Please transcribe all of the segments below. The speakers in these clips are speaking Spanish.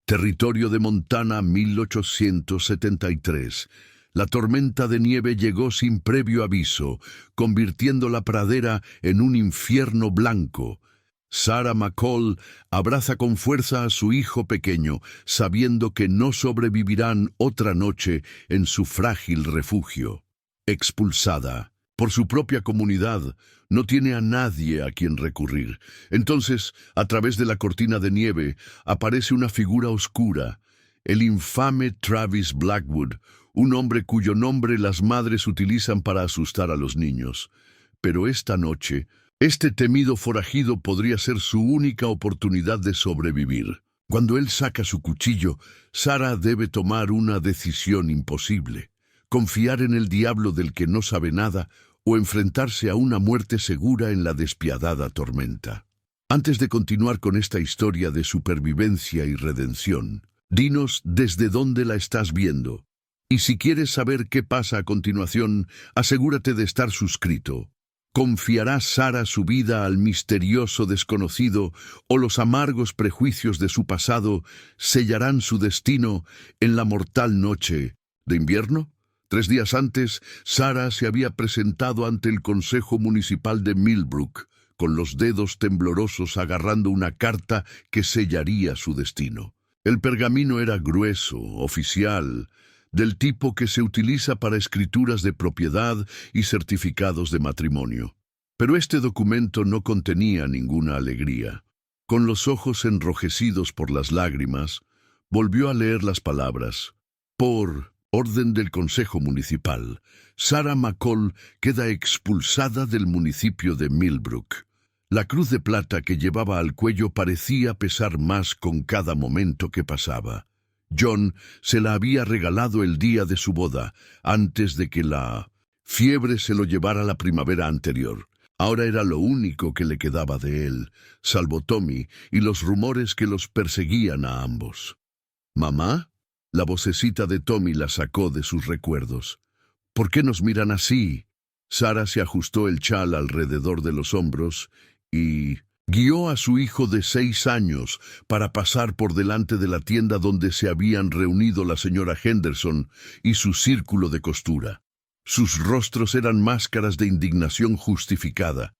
Territorio de Montana, 1873. La tormenta de nieve llegó sin previo aviso, convirtiendo la pradera en un infierno blanco. Sarah McCall abraza con fuerza a su hijo pequeño, sabiendo que no sobrevivirán otra noche en su frágil refugio. Expulsada por su propia comunidad, no tiene a nadie a quien recurrir. Entonces, a través de la cortina de nieve, aparece una figura oscura, el infame Travis Blackwood, un hombre cuyo nombre las madres utilizan para asustar a los niños. Pero esta noche, este temido forajido podría ser su única oportunidad de sobrevivir. Cuando él saca su cuchillo, Sarah debe tomar una decisión imposible: confiar en el diablo del que no sabe nada o enfrentarse a una muerte segura en la despiadada tormenta. Antes de continuar con esta historia de supervivencia y redención, dinos desde dónde la estás viendo. Y si quieres saber qué pasa a continuación, asegúrate de estar suscrito. ¿Confiará Sarah su vida al misterioso desconocido o los amargos prejuicios de su pasado sellarán su destino en la mortal noche de invierno? 3 días antes, Sarah se había presentado ante el Consejo Municipal de Millbrook, con los dedos temblorosos agarrando una carta que sellaría su destino. El pergamino era grueso, oficial, del tipo que se utiliza para escrituras de propiedad y certificados de matrimonio. Pero este documento no contenía ninguna alegría. Con los ojos enrojecidos por las lágrimas, volvió a leer las palabras: por orden del Consejo Municipal, Sarah McCall queda expulsada del municipio de Millbrook. La cruz de plata que llevaba al cuello parecía pesar más con cada momento que pasaba. John se la había regalado el día de su boda, antes de que la fiebre se lo llevara la primavera anterior. Ahora era lo único que le quedaba de él, salvo Tommy y los rumores que los perseguían a ambos. ¿Mamá? La vocecita de Tommy la sacó de sus recuerdos. ¿Por qué nos miran así? Sarah se ajustó el chal alrededor de los hombros y guió a su hijo de 6 años para pasar por delante de la tienda donde se habían reunido la señora Henderson y su círculo de costura. Sus rostros eran máscaras de indignación justificada,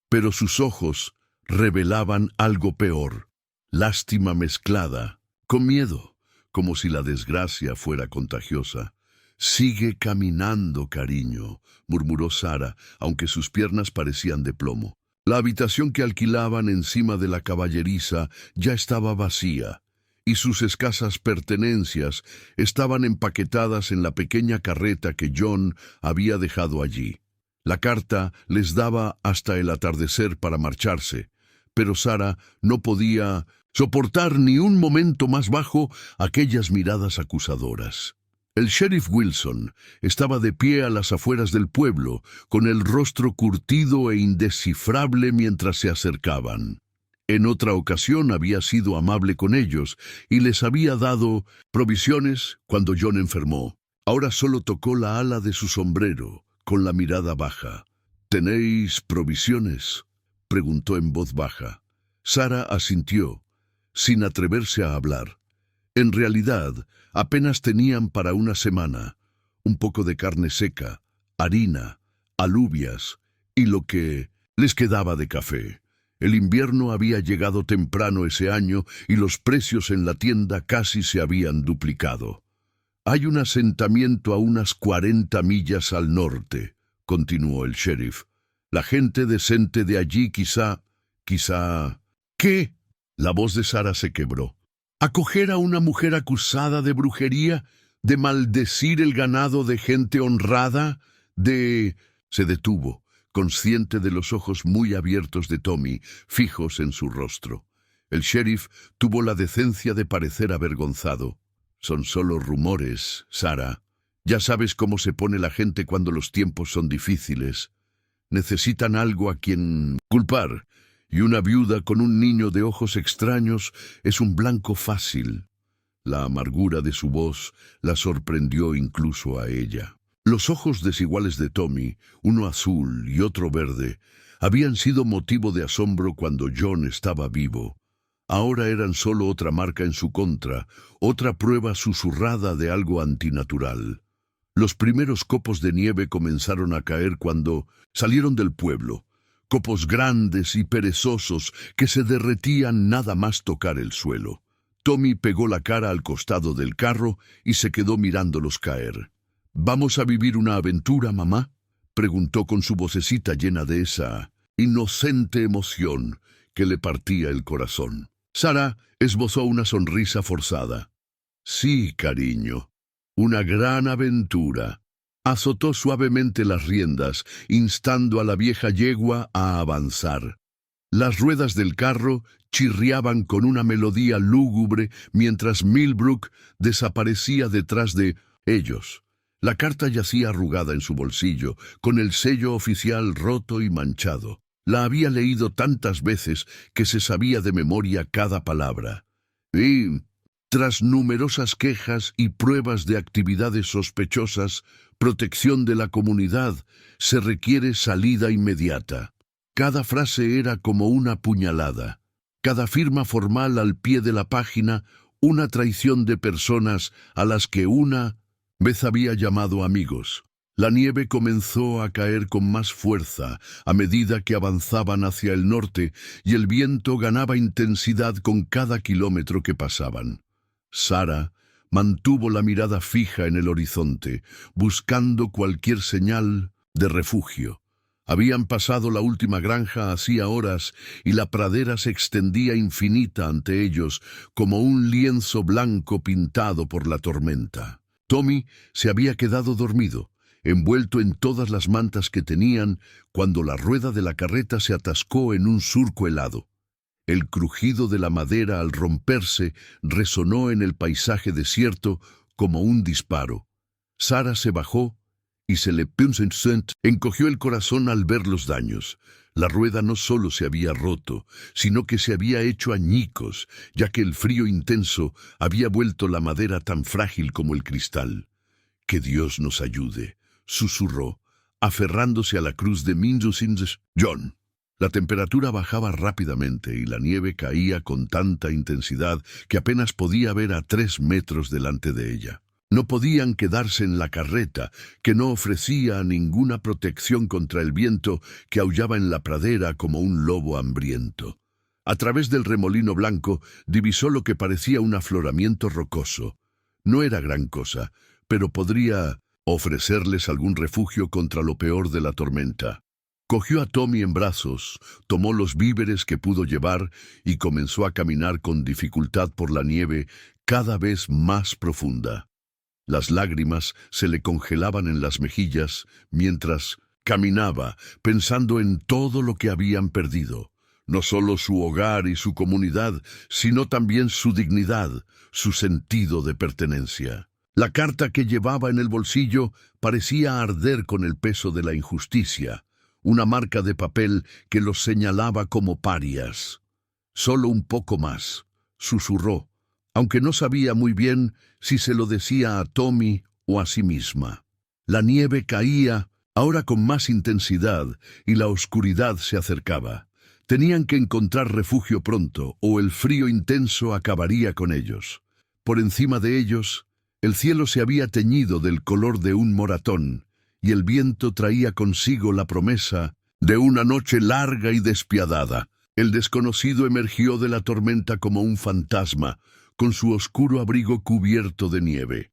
pero sus ojos revelaban algo peor: lástima mezclada con miedo, como si la desgracia fuera contagiosa. «Sigue caminando, cariño», murmuró Sarah, aunque sus piernas parecían de plomo. La habitación que alquilaban encima de la caballeriza ya estaba vacía, y sus escasas pertenencias estaban empaquetadas en la pequeña carreta que John había dejado allí. La carta les daba hasta el atardecer para marcharse, pero Sarah no podía soportar ni un momento más bajo aquellas miradas acusadoras. El sheriff Wilson estaba de pie a las afueras del pueblo, con el rostro curtido e indescifrable mientras se acercaban. En otra ocasión había sido amable con ellos y les había dado provisiones cuando John enfermó. Ahora solo tocó la ala de su sombrero, con la mirada baja. «¿Tenéis provisiones?», preguntó en voz baja. Sarah asintió, sin atreverse a hablar. En realidad, apenas tenían para una semana: un poco de carne seca, harina, alubias y lo que les quedaba de café. El invierno había llegado temprano ese año y los precios en la tienda casi se habían duplicado. «Hay un asentamiento a unas 40 millas al norte», continuó el sheriff. «La gente decente de allí quizá... ¿Qué?». La voz de Sarah se quebró. «¿Acoger a una mujer acusada de brujería? ¿De maldecir el ganado de gente honrada? ¿De...?» Se detuvo, consciente de los ojos muy abiertos de Tommy, fijos en su rostro. El sheriff tuvo la decencia de parecer avergonzado. «Son solo rumores, Sarah. Ya sabes cómo se pone la gente cuando los tiempos son difíciles. Necesitan algo a quien culpar, y una viuda con un niño de ojos extraños es un blanco fácil». La amargura de su voz la sorprendió incluso a ella. Los ojos desiguales de Tommy, uno azul y otro verde, habían sido motivo de asombro cuando John estaba vivo. Ahora eran solo otra marca en su contra, otra prueba susurrada de algo antinatural. Los primeros copos de nieve comenzaron a caer cuando salieron del pueblo, copos grandes y perezosos que se derretían nada más tocar el suelo. Tommy pegó la cara al costado del carro y se quedó mirándolos caer. «¿Vamos a vivir una aventura, mamá?», preguntó con su vocecita llena de esa inocente emoción que le partía el corazón. Sara esbozó una sonrisa forzada. «Sí, cariño, una gran aventura». Azotó suavemente las riendas, instando a la vieja yegua a avanzar. Las ruedas del carro chirriaban con una melodía lúgubre mientras Millbrook desaparecía detrás de ellos. La carta yacía arrugada en su bolsillo, con el sello oficial roto y manchado. La había leído tantas veces que se sabía de memoria cada palabra. Y, tras numerosas quejas y pruebas de actividades sospechosas, protección de la comunidad, se requiere salida inmediata. Cada frase era como una puñalada. Cada firma formal al pie de la página, una traición de personas a las que una vez había llamado amigos. La nieve comenzó a caer con más fuerza a medida que avanzaban hacia el norte y el viento ganaba intensidad con cada kilómetro que pasaban. Sara mantuvo la mirada fija en el horizonte, buscando cualquier señal de refugio. Habían pasado la última granja hacía horas y la pradera se extendía infinita ante ellos como un lienzo blanco pintado por la tormenta. Tommy se había quedado dormido, envuelto en todas las mantas que tenían, cuando la rueda de la carreta se atascó en un surco helado. El crujido de la madera al romperse resonó en el paisaje desierto como un disparo. Sara se bajó y se le encogió el corazón al ver los daños. La rueda no solo se había roto, sino que se había hecho añicos, ya que el frío intenso había vuelto la madera tan frágil como el cristal. «Que Dios nos ayude», susurró, aferrándose a la cruz de John. La temperatura bajaba rápidamente y la nieve caía con tanta intensidad que apenas podía ver a 3 metros delante de ella. No podían quedarse en la carreta, que no ofrecía ninguna protección contra el viento que aullaba en la pradera como un lobo hambriento. A través del remolino blanco divisó lo que parecía un afloramiento rocoso. No era gran cosa, pero podría ofrecerles algún refugio contra lo peor de la tormenta. Cogió a Tommy en brazos, tomó los víveres que pudo llevar y comenzó a caminar con dificultad por la nieve cada vez más profunda. Las lágrimas se le congelaban en las mejillas mientras caminaba, pensando en todo lo que habían perdido. No solo su hogar y su comunidad, sino también su dignidad, su sentido de pertenencia. La carta que llevaba en el bolsillo parecía arder con el peso de la injusticia, una marca de papel que los señalaba como parias. «Solo un poco más», susurró, aunque no sabía muy bien si se lo decía a Tommy o a sí misma. La nieve caía, ahora con más intensidad, y la oscuridad se acercaba. Tenían que encontrar refugio pronto, o el frío intenso acabaría con ellos. Por encima de ellos, el cielo se había teñido del color de un moratón, y el viento traía consigo la promesa de una noche larga y despiadada. El desconocido emergió de la tormenta como un fantasma, con su oscuro abrigo cubierto de nieve.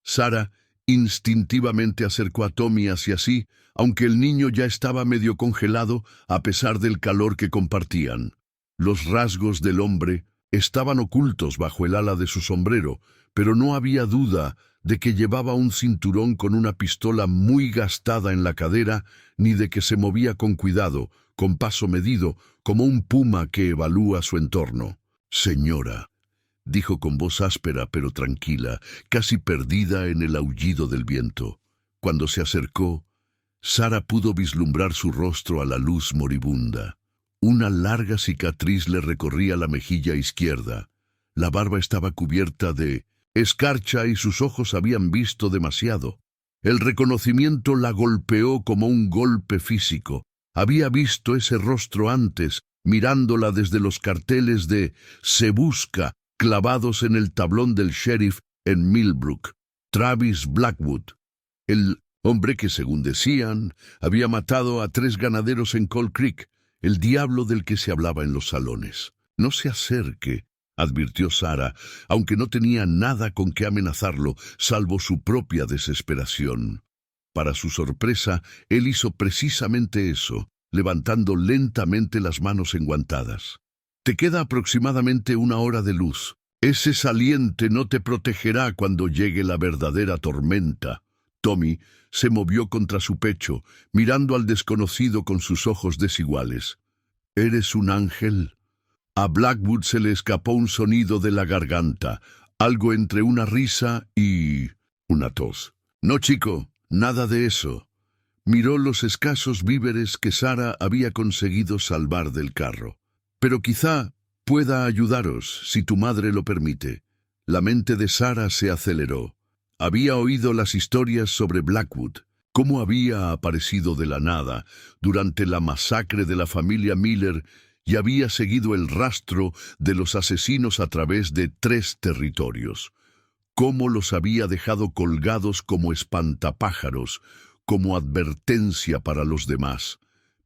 Sara instintivamente acercó a Tommy hacia sí, aunque el niño ya estaba medio congelado a pesar del calor que compartían. Los rasgos del hombre estaban ocultos bajo el ala de su sombrero, pero no había duda de que llevaba un cinturón con una pistola muy gastada en la cadera, ni de que se movía con cuidado, con paso medido, como un puma que evalúa su entorno. «Señora», dijo con voz áspera pero tranquila, casi perdida en el aullido del viento. Cuando se acercó, Sara pudo vislumbrar su rostro a la luz moribunda. Una larga cicatriz le recorría la mejilla izquierda. La barba estaba cubierta de escarcha y sus ojos habían visto demasiado. El reconocimiento la golpeó como un golpe físico. Había visto ese rostro antes, mirándola desde los carteles de Se Busca clavados en el tablón del sheriff en Millbrook. Travis Blackwood, el hombre que, según decían, había matado a 3 ganaderos en Cold Creek, el diablo del que se hablaba en los salones. No se acerque, advirtió Sarah, aunque no tenía nada con que amenazarlo, salvo su propia desesperación. Para su sorpresa, él hizo precisamente eso, levantando lentamente las manos enguantadas. Te queda aproximadamente 1 hora de luz. Ese saliente no te protegerá cuando llegue la verdadera tormenta. Tommy se movió contra su pecho, mirando al desconocido con sus ojos desiguales. ¿Eres un ángel? A Blackwood se le escapó un sonido de la garganta, algo entre una risa y una tos. No, chico, nada de eso. Miró los escasos víveres que Sarah había conseguido salvar del carro. Pero quizá pueda ayudaros, si tu madre lo permite. La mente de Sarah se aceleró. Había oído las historias sobre Blackwood, cómo había aparecido de la nada durante la masacre de la familia Miller y había seguido el rastro de los asesinos a través de 3 territorios. Cómo los había dejado colgados como espantapájaros, como advertencia para los demás.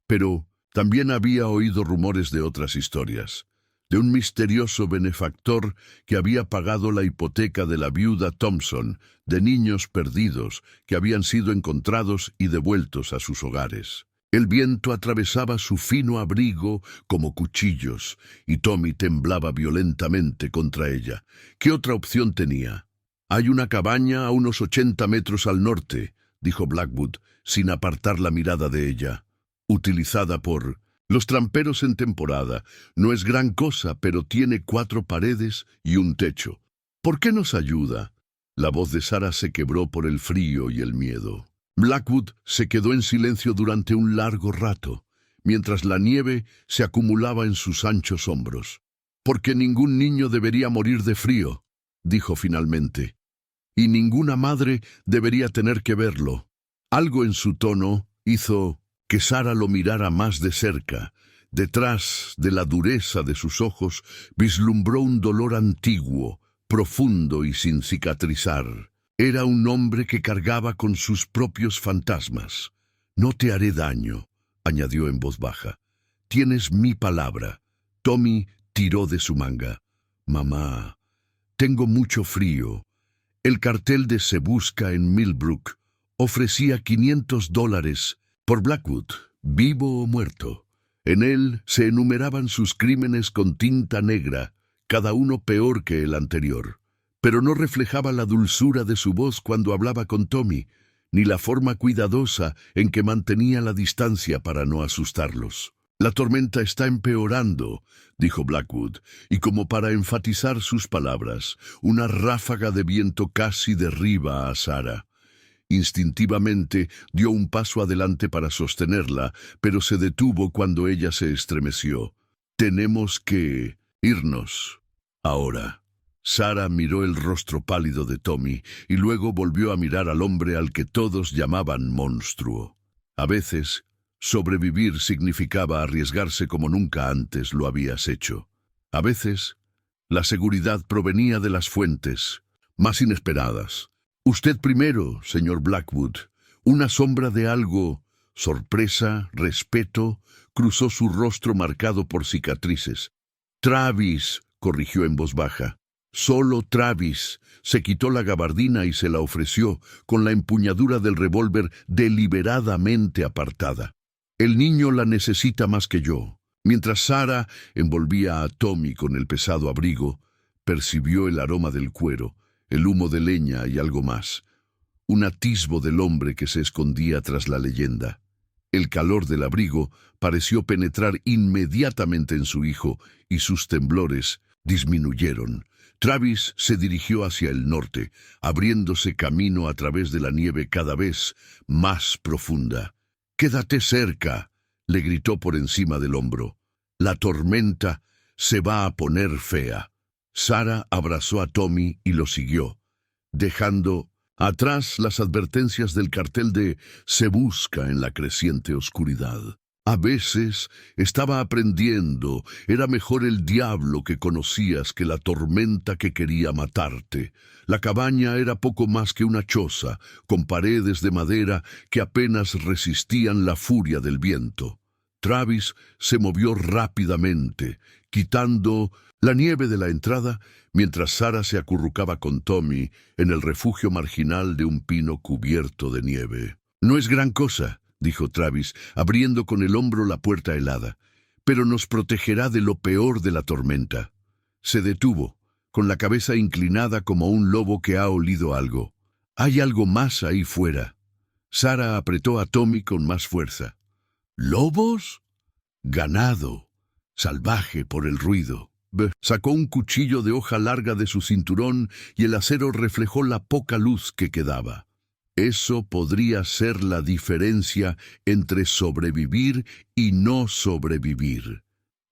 Pero también había oído rumores de otras historias, de un misterioso benefactor que había pagado la hipoteca de la viuda Thompson, de niños perdidos que habían sido encontrados y devueltos a sus hogares. El viento atravesaba su fino abrigo como cuchillos, y Tommy temblaba violentamente contra ella. ¿Qué otra opción tenía? Hay una cabaña a unos 80 metros al norte, dijo Blackwood, sin apartar la mirada de ella. Utilizada por los tramperos en temporada. No es gran cosa, pero tiene 4 paredes y un techo. ¿Por qué nos ayuda? La voz de Sarah se quebró por el frío y el miedo. Blackwood se quedó en silencio durante un largo rato, mientras la nieve se acumulaba en sus anchos hombros. «Porque ningún niño debería morir de frío», dijo finalmente, «y ninguna madre debería tener que verlo». Algo en su tono hizo que Sarah lo mirara más de cerca. Detrás de la dureza de sus ojos vislumbró un dolor antiguo, profundo y sin cicatrizar. Era un hombre que cargaba con sus propios fantasmas. «No te haré daño», añadió en voz baja. «Tienes mi palabra». Tommy tiró de su manga. «Mamá, tengo mucho frío». El cartel de Se Busca en Millbrook ofrecía $500 por Blackwood, vivo o muerto. En él se enumeraban sus crímenes con tinta negra, cada uno peor que el anterior. Pero no reflejaba la dulzura de su voz cuando hablaba con Tommy, ni la forma cuidadosa en que mantenía la distancia para no asustarlos. «La tormenta está empeorando», dijo Blackwood, y como para enfatizar sus palabras, una ráfaga de viento casi derriba a Sarah. Instintivamente dio un paso adelante para sostenerla, pero se detuvo cuando ella se estremeció. «Tenemos que irnos ahora». Sarah miró el rostro pálido de Tommy y luego volvió a mirar al hombre al que todos llamaban monstruo. A veces, sobrevivir significaba arriesgarse como nunca antes lo habías hecho. A veces, la seguridad provenía de las fuentes más inesperadas. «Usted primero, señor Blackwood». Una sombra de algo, sorpresa, respeto, cruzó su rostro marcado por cicatrices. «Travis», corrigió en voz baja. «Solo Travis». Se quitó la gabardina y se la ofreció, con la empuñadura del revólver deliberadamente apartada. «El niño la necesita más que yo». Mientras Sarah envolvía a Tommy con el pesado abrigo, percibió el aroma del cuero, el humo de leña y algo más. Un atisbo del hombre que se escondía tras la leyenda. El calor del abrigo pareció penetrar inmediatamente en su hijo y sus temblores disminuyeron. Travis se dirigió hacia el norte, abriéndose camino a través de la nieve cada vez más profunda. «Quédate cerca», le gritó por encima del hombro. «La tormenta se va a poner fea». Sarah abrazó a Tommy y lo siguió, dejando atrás las advertencias del cartel de Se Busca en la creciente oscuridad. A veces estaba aprendiendo. Era mejor el diablo que conocías que la tormenta que quería matarte. La cabaña era poco más que una choza, con paredes de madera que apenas resistían la furia del viento. Travis se movió rápidamente, quitando la nieve de la entrada, mientras Sarah se acurrucaba con Tommy en el refugio marginal de un pino cubierto de nieve. «No es gran cosa», dijo Travis, abriendo con el hombro la puerta helada, «pero nos protegerá de lo peor de la tormenta». Se detuvo, con la cabeza inclinada como un lobo que ha olido algo. «Hay algo más ahí fuera». Sarah apretó a Tommy con más fuerza. «¿Lobos?» «Ganado, salvaje por el ruido». Sacó un cuchillo de hoja larga de su cinturón y el acero reflejó la poca luz que quedaba. Eso podría ser la diferencia entre sobrevivir y no sobrevivir.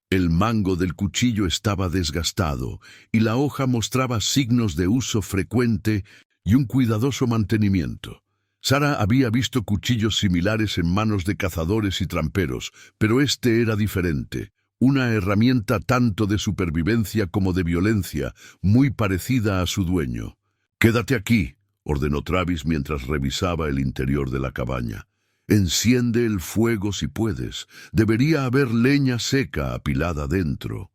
El mango del cuchillo estaba desgastado y la hoja mostraba signos de uso frecuente y un cuidadoso mantenimiento. Sarah había visto cuchillos similares en manos de cazadores y tramperos, pero este era diferente. Una herramienta tanto de supervivencia como de violencia, muy parecida a su dueño. «Quédate aquí», ordenó Travis mientras revisaba el interior de la cabaña. «Enciende el fuego si puedes. Debería haber leña seca apilada dentro».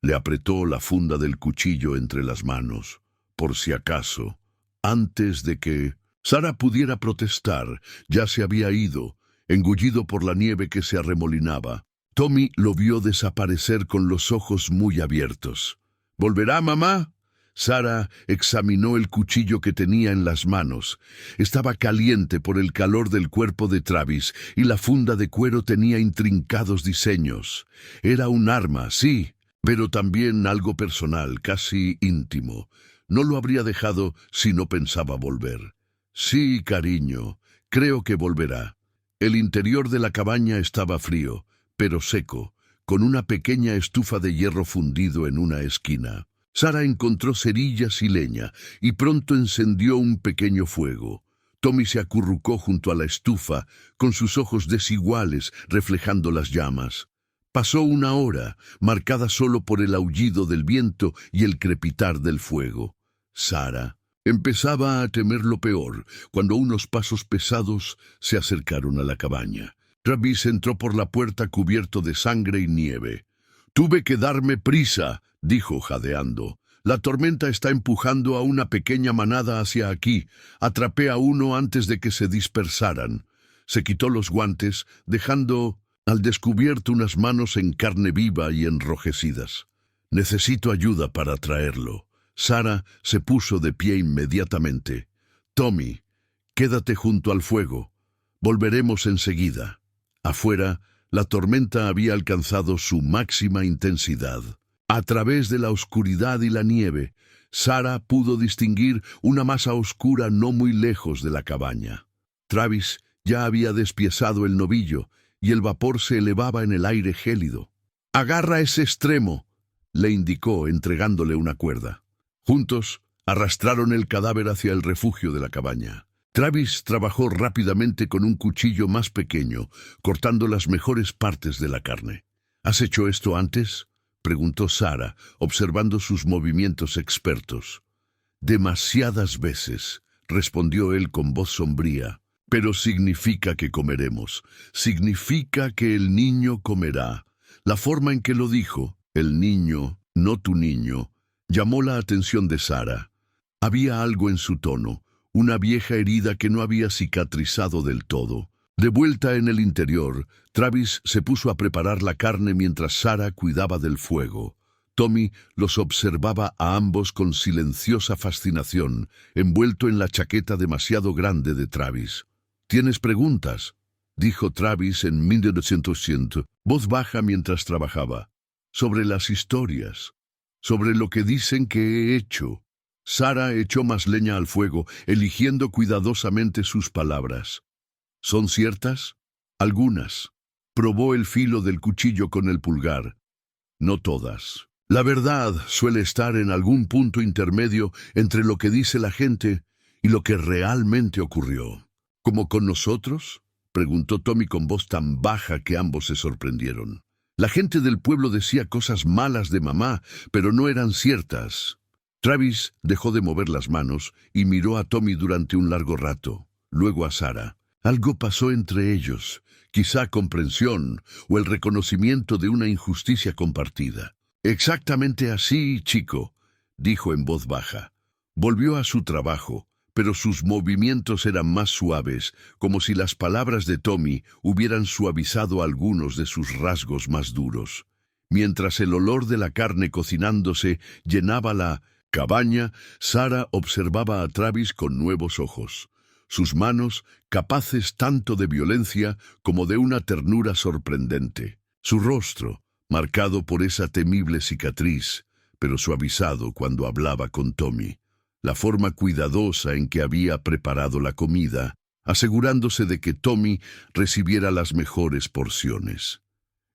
Le apretó la funda del cuchillo entre las manos, por si acaso. Antes de que Sarah pudiera protestar, ya se había ido, engullido por la nieve que se arremolinaba. Tommy lo vio desaparecer con los ojos muy abiertos. «¿Volverá, mamá?» Sarah examinó el cuchillo que tenía en las manos. Estaba caliente por el calor del cuerpo de Travis y la funda de cuero tenía intrincados diseños. Era un arma, sí, pero también algo personal, casi íntimo. No lo habría dejado si no pensaba volver. «Sí, cariño, creo que volverá». El interior de la cabaña estaba frío, pero seco, con una pequeña estufa de hierro fundido en una esquina. Sarah encontró cerillas y leña, y pronto encendió un pequeño fuego. Tommy se acurrucó junto a la estufa, con sus ojos desiguales reflejando las llamas. Pasó una hora, marcada solo por el aullido del viento y el crepitar del fuego. Sarah empezaba a temer lo peor, cuando unos pasos pesados se acercaron a la cabaña. Travis entró por la puerta cubierto de sangre y nieve. «Tuve que darme prisa», dijo jadeando. «La tormenta está empujando a una pequeña manada hacia aquí. Atrapé a uno antes de que se dispersaran». Se quitó los guantes, dejando al descubierto unas manos en carne viva y enrojecidas. «Necesito ayuda para traerlo». Sarah se puso de pie inmediatamente. «Tommy, quédate junto al fuego. Volveremos enseguida». Afuera, la tormenta había alcanzado su máxima intensidad. A través de la oscuridad y la nieve, Sarah pudo distinguir una masa oscura no muy lejos de la cabaña. Travis ya había despiezado el novillo y el vapor se elevaba en el aire gélido. «Agarra ese extremo», le indicó entregándole una cuerda. Juntos arrastraron el cadáver hacia el refugio de la cabaña. Travis trabajó rápidamente con un cuchillo más pequeño, cortando las mejores partes de la carne. «¿Has hecho esto antes?», preguntó Sarah, observando sus movimientos expertos. «Demasiadas veces», respondió él con voz sombría. «Pero significa que comeremos. Significa que el niño comerá». La forma en que lo dijo, «el niño, no tu niño», llamó la atención de Sarah. Había algo en su tono, una vieja herida que no había cicatrizado del todo. De vuelta en el interior, Travis se puso a preparar la carne mientras Sarah cuidaba del fuego. Tommy los observaba a ambos con silenciosa fascinación, envuelto en la chaqueta demasiado grande de Travis. «¿Tienes preguntas?», dijo Travis en 1900, voz baja mientras trabajaba. «Sobre las historias, sobre lo que dicen que he hecho». Sarah echó más leña al fuego, eligiendo cuidadosamente sus palabras. «¿Son ciertas?». «Algunas». Probó el filo del cuchillo con el pulgar. «No todas. La verdad suele estar en algún punto intermedio entre lo que dice la gente y lo que realmente ocurrió». «¿Como con nosotros?», preguntó Tommy con voz tan baja que ambos se sorprendieron. La gente del pueblo decía cosas malas de mamá, pero no eran ciertas. Travis dejó de mover las manos y miró a Tommy durante un largo rato, luego a Sarah. Algo pasó entre ellos, quizá comprensión o el reconocimiento de una injusticia compartida. Exactamente así, chico, dijo en voz baja. Volvió a su trabajo, pero sus movimientos eran más suaves, como si las palabras de Tommy hubieran suavizado algunos de sus rasgos más duros. Mientras el olor de la carne cocinándose llenaba la cabaña, Sarah observaba a Travis con nuevos ojos. Sus manos, capaces tanto de violencia como de una ternura sorprendente. Su rostro, marcado por esa temible cicatriz, pero suavizado cuando hablaba con Tommy. La forma cuidadosa en que había preparado la comida, asegurándose de que Tommy recibiera las mejores porciones.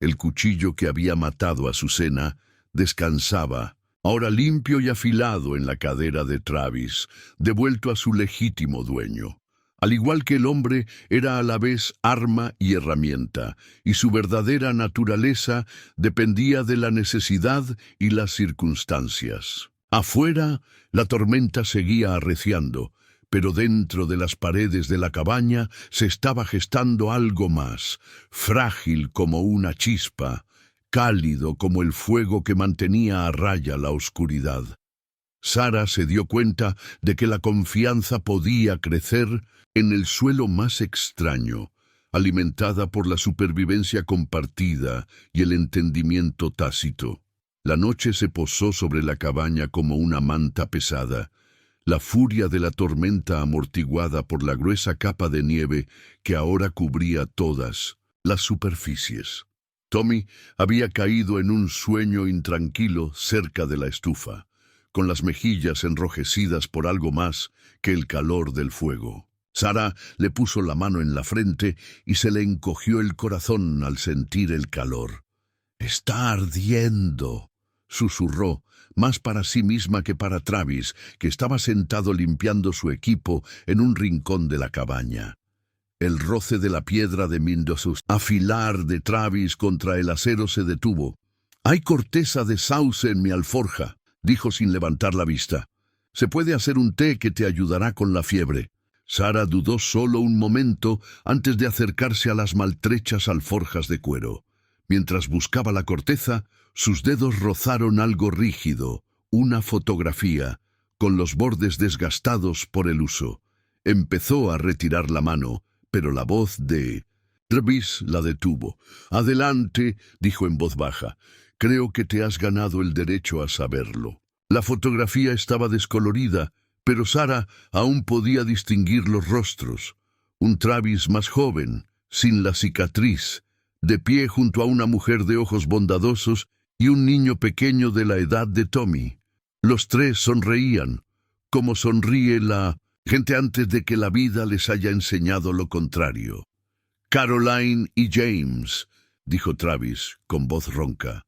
El cuchillo que había matado a su cena descansaba, ahora limpio y afilado en la cadera de Travis, devuelto a su legítimo dueño. Al igual que el hombre, era a la vez arma y herramienta, y su verdadera naturaleza dependía de la necesidad y las circunstancias. Afuera, la tormenta seguía arreciando, pero dentro de las paredes de la cabaña se estaba gestando algo más, frágil como una chispa, cálido como el fuego que mantenía a raya la oscuridad. Sarah se dio cuenta de que la confianza podía crecer en el suelo más extraño, alimentada por la supervivencia compartida y el entendimiento tácito. La noche se posó sobre la cabaña como una manta pesada, la furia de la tormenta amortiguada por la gruesa capa de nieve que ahora cubría todas las superficies. Tommy había caído en un sueño intranquilo cerca de la estufa, con las mejillas enrojecidas por algo más que el calor del fuego. Sarah le puso la mano en la frente y se le encogió el corazón al sentir el calor. «Está ardiendo», susurró, más para sí misma que para Travis, que estaba sentado limpiando su equipo en un rincón de la cabaña. El roce de la piedra de Mindosus afilar de Travis contra el acero se detuvo. «Hay corteza de sauce en mi alforja», dijo sin levantar la vista. «Se puede hacer un té que te ayudará con la fiebre». Sarah dudó solo un momento antes de acercarse a las maltrechas alforjas de cuero. Mientras buscaba la corteza, sus dedos rozaron algo rígido, una fotografía, con los bordes desgastados por el uso. Empezó a retirar la mano, pero la voz de Travis la detuvo. «Adelante», dijo en voz baja. «Creo que te has ganado el derecho a saberlo». La fotografía estaba descolorida, pero Sarah aún podía distinguir los rostros. Un Travis más joven, sin la cicatriz, de pie junto a una mujer de ojos bondadosos y un niño pequeño de la edad de Tommy. Los tres sonreían, como sonríe la gente antes de que la vida les haya enseñado lo contrario. «Caroline y James», dijo Travis con voz ronca.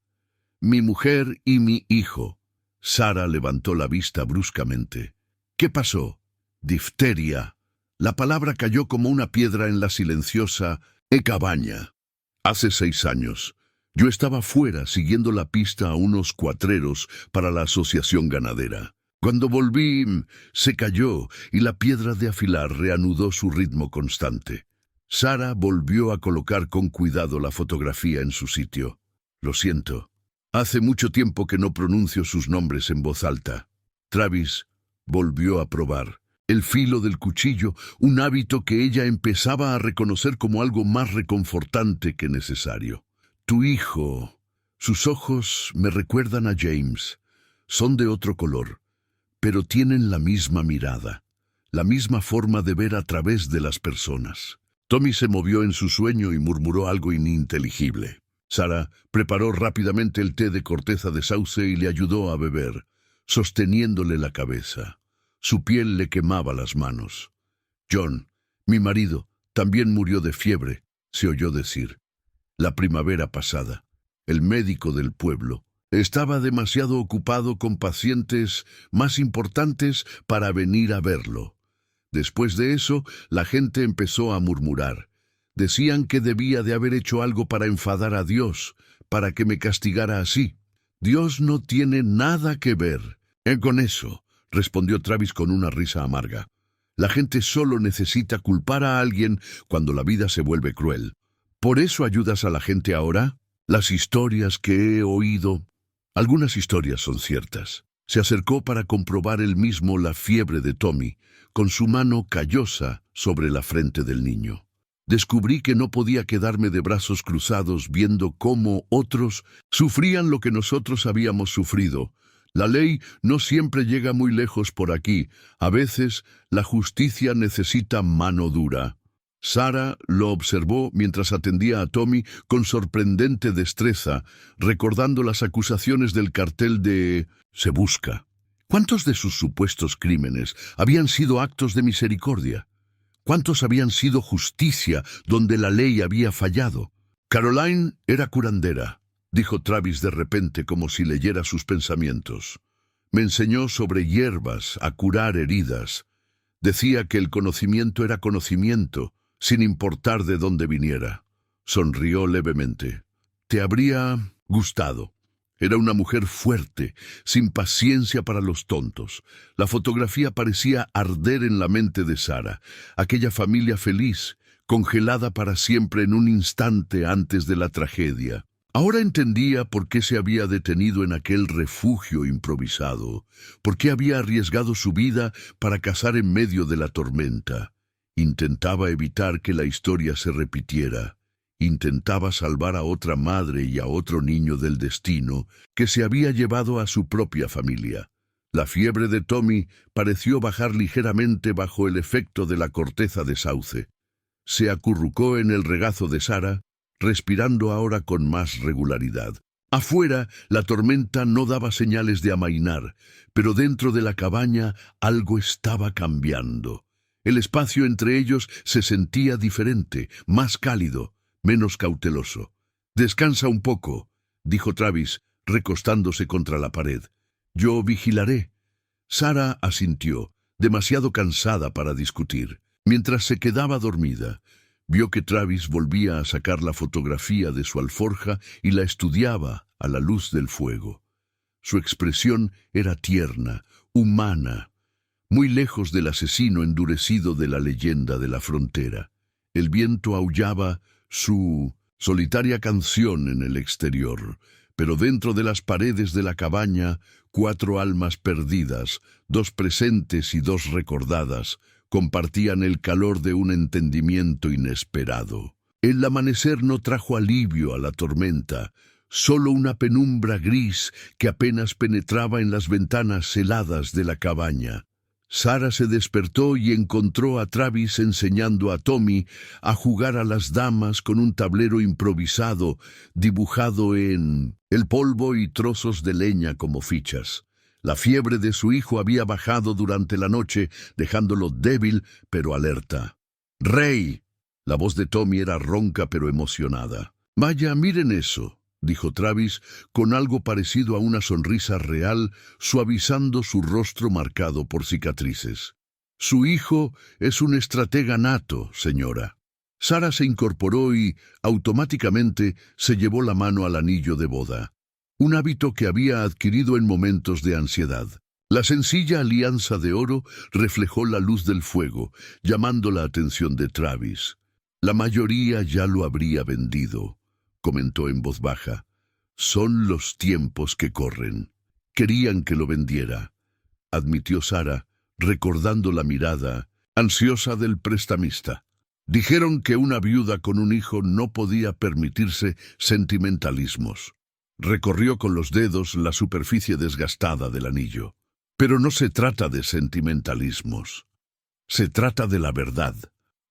«Mi mujer y mi hijo». Sarah levantó la vista bruscamente. «¿Qué pasó?» «Difteria». La palabra cayó como una piedra en la silenciosa cabaña. «Hace 6 años. Yo estaba fuera siguiendo la pista a unos cuatreros para la asociación ganadera. Cuando volví, se cayó y la piedra de afilar reanudó su ritmo constante». Sarah volvió a colocar con cuidado la fotografía en su sitio. «Lo siento. Hace mucho tiempo que no pronuncio sus nombres en voz alta». Travis volvió a probar el filo del cuchillo, un hábito que ella empezaba a reconocer como algo más reconfortante que necesario. «Tu hijo». Sus ojos me recuerdan a James. Son de otro color, pero tienen la misma mirada, la misma forma de ver a través de las personas. Tommy se movió en su sueño y murmuró algo ininteligible. Sarah preparó rápidamente el té de corteza de sauce y le ayudó a beber, sosteniéndole la cabeza. Su piel le quemaba las manos. «John, mi marido, también murió de fiebre», se oyó decir. La primavera pasada, el médico del pueblo estaba demasiado ocupado con pacientes más importantes para venir a verlo. Después de eso, la gente empezó a murmurar. Decían que debía de haber hecho algo para enfadar a Dios, para que me castigara así. Dios no tiene nada que ver con eso, respondió Travis con una risa amarga. La gente solo necesita culpar a alguien cuando la vida se vuelve cruel. ¿Por eso ayudas a la gente ahora? Las historias que he oído, algunas historias son ciertas. Se acercó para comprobar él mismo la fiebre de Tommy, con su mano callosa sobre la frente del niño. Descubrí que no podía quedarme de brazos cruzados viendo cómo otros sufrían lo que nosotros habíamos sufrido. La ley no siempre llega muy lejos por aquí. A veces la justicia necesita mano dura. Sarah lo observó mientras atendía a Tommy con sorprendente destreza, recordando las acusaciones del cartel de Se Busca. ¿Cuántos de sus supuestos crímenes habían sido actos de misericordia? ¿Cuántos habían sido justicia donde la ley había fallado? Caroline era curandera, dijo Travis de repente como si leyera sus pensamientos. Me enseñó sobre hierbas a curar heridas. Decía que el conocimiento era conocimiento, sin importar de dónde viniera. Sonrió levemente. Te habría gustado. Era una mujer fuerte, sin paciencia para los tontos. La fotografía parecía arder en la mente de Sarah, aquella familia feliz, congelada para siempre en un instante antes de la tragedia. Ahora entendía por qué se había detenido en aquel refugio improvisado, por qué había arriesgado su vida para cazar en medio de la tormenta. Intentaba evitar que la historia se repitiera. Intentaba salvar a otra madre y a otro niño del destino que se había llevado a su propia familia. La fiebre de Tommy pareció bajar ligeramente bajo el efecto de la corteza de sauce. Se acurrucó en el regazo de Sarah, respirando ahora con más regularidad. Afuera, la tormenta no daba señales de amainar, pero dentro de la cabaña algo estaba cambiando. El espacio entre ellos se sentía diferente, más cálido, menos cauteloso. «Descansa un poco», dijo Travis, recostándose contra la pared. «Yo vigilaré». Sarah asintió, demasiado cansada para discutir. Mientras se quedaba dormida, vio que Travis volvía a sacar la fotografía de su alforja y la estudiaba a la luz del fuego. Su expresión era tierna, humana, muy lejos del asesino endurecido de la leyenda de la frontera. El viento aullaba su solitaria canción en el exterior, pero dentro de las paredes de la cabaña, 4 almas perdidas, 2 presentes y 2 recordadas, compartían el calor de un entendimiento inesperado. El amanecer no trajo alivio a la tormenta, solo una penumbra gris que apenas penetraba en las ventanas heladas de la cabaña. Sarah se despertó y encontró a Travis enseñando a Tommy a jugar a las damas con un tablero improvisado dibujado en el polvo y trozos de leña como fichas. La fiebre de su hijo había bajado durante la noche, dejándolo débil pero alerta. «¡Rey!». La voz de Tommy era ronca pero emocionada. «Vaya, miren eso», dijo Travis, con algo parecido a una sonrisa real, suavizando su rostro marcado por cicatrices. «Su hijo es un estratega nato, señora». Sarah se incorporó y, automáticamente, se llevó la mano al anillo de boda. Un hábito que había adquirido en momentos de ansiedad. La sencilla alianza de oro reflejó la luz del fuego, llamando la atención de Travis. «La mayoría ya lo habría vendido», comentó en voz baja. «Son los tiempos que corren». «Querían que lo vendiera», admitió Sarah, recordando la mirada ansiosa del prestamista. «Dijeron que una viuda con un hijo no podía permitirse sentimentalismos». Recorrió con los dedos la superficie desgastada del anillo. «Pero no se trata de sentimentalismos. Se trata de la verdad».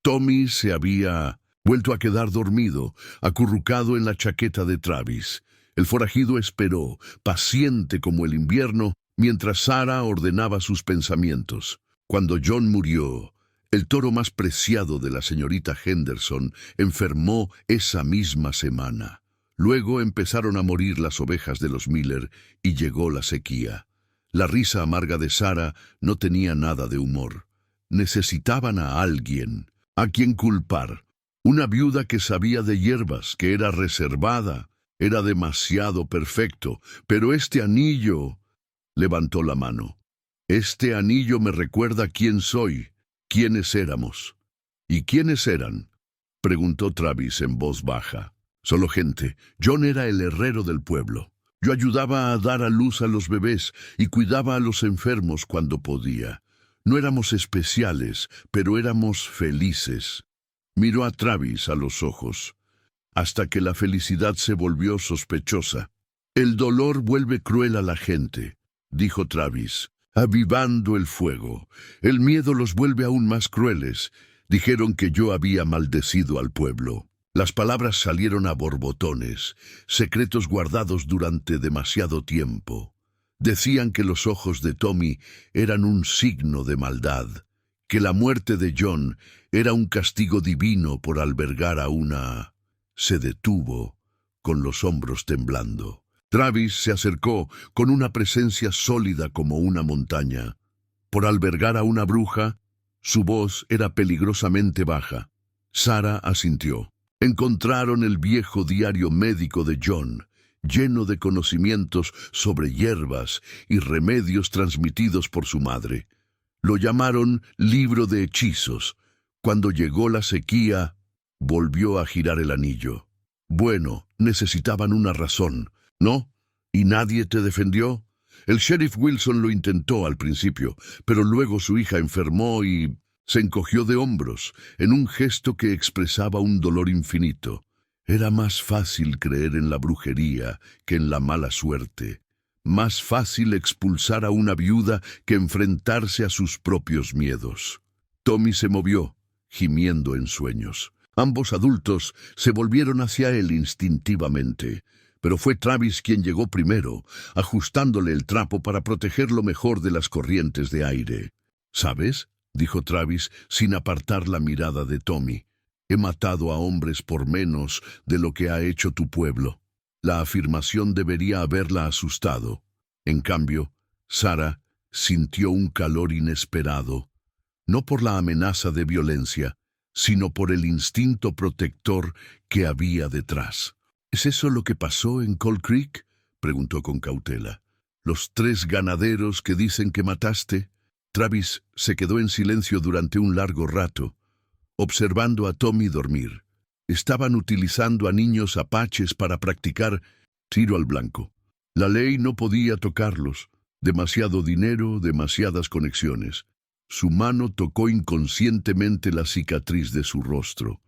Tommy se había vuelto a quedar dormido, acurrucado en la chaqueta de Travis. El forajido esperó, paciente como el invierno, mientras Sarah ordenaba sus pensamientos. Cuando John murió, el toro más preciado de la señorita Henderson enfermó esa misma semana. Luego empezaron a morir las ovejas de los Miller y llegó la sequía. La risa amarga de Sarah no tenía nada de humor. Necesitaban a alguien, a quien culpar. Una viuda que sabía de hierbas, que era reservada, era demasiado perfecto, pero este anillo... Levantó la mano. Este anillo me recuerda quién soy, quiénes éramos. ¿Y quiénes eran? Preguntó Travis en voz baja. Solo gente. John era el herrero del pueblo. Yo ayudaba a dar a luz a los bebés y cuidaba a los enfermos cuando podía. No éramos especiales, pero éramos felices. Miró a Travis a los ojos, hasta que la felicidad se volvió sospechosa. El dolor vuelve cruel a la gente, dijo Travis, avivando el fuego. El miedo los vuelve aún más crueles. Dijeron que yo había maldecido al pueblo. Las palabras salieron a borbotones, secretos guardados durante demasiado tiempo. Decían que los ojos de Tommy eran un signo de maldad, que la muerte de John era un castigo divino por albergar a una... Se detuvo, con los hombros temblando. Travis se acercó con una presencia sólida como una montaña. Por albergar a una bruja, su voz era peligrosamente baja. Sarah asintió. Encontraron el viejo diario médico de John, lleno de conocimientos sobre hierbas y remedios transmitidos por su madre. Lo llamaron libro de hechizos. Cuando llegó la sequía, volvió a girar el anillo. Bueno, necesitaban una razón, ¿no? ¿Y nadie te defendió? El sheriff Wilson lo intentó al principio, pero luego su hija enfermó y se encogió de hombros, en un gesto que expresaba un dolor infinito. Era más fácil creer en la brujería que en la mala suerte. Más fácil expulsar a una viuda que enfrentarse a sus propios miedos. Tommy se movió, gimiendo en sueños. Ambos adultos se volvieron hacia él instintivamente, pero fue Travis quien llegó primero, ajustándole el trapo para protegerlo mejor de las corrientes de aire. ¿Sabes?, dijo Travis sin apartar la mirada de Tommy. He matado a hombres por menos de lo que ha hecho tu pueblo. La afirmación debería haberla asustado. En cambio, Sarah sintió un calor inesperado, no por la amenaza de violencia, sino por el instinto protector que había detrás. ¿Es eso lo que pasó en Cold Creek?, preguntó con cautela. ¿Los 3 ganaderos que dicen que mataste? Travis se quedó en silencio durante un largo rato, observando a Tommy dormir. Estaban utilizando a niños apaches para practicar tiro al blanco. La ley no podía tocarlos. Demasiado dinero, demasiadas conexiones. Su mano tocó inconscientemente la cicatriz de su rostro.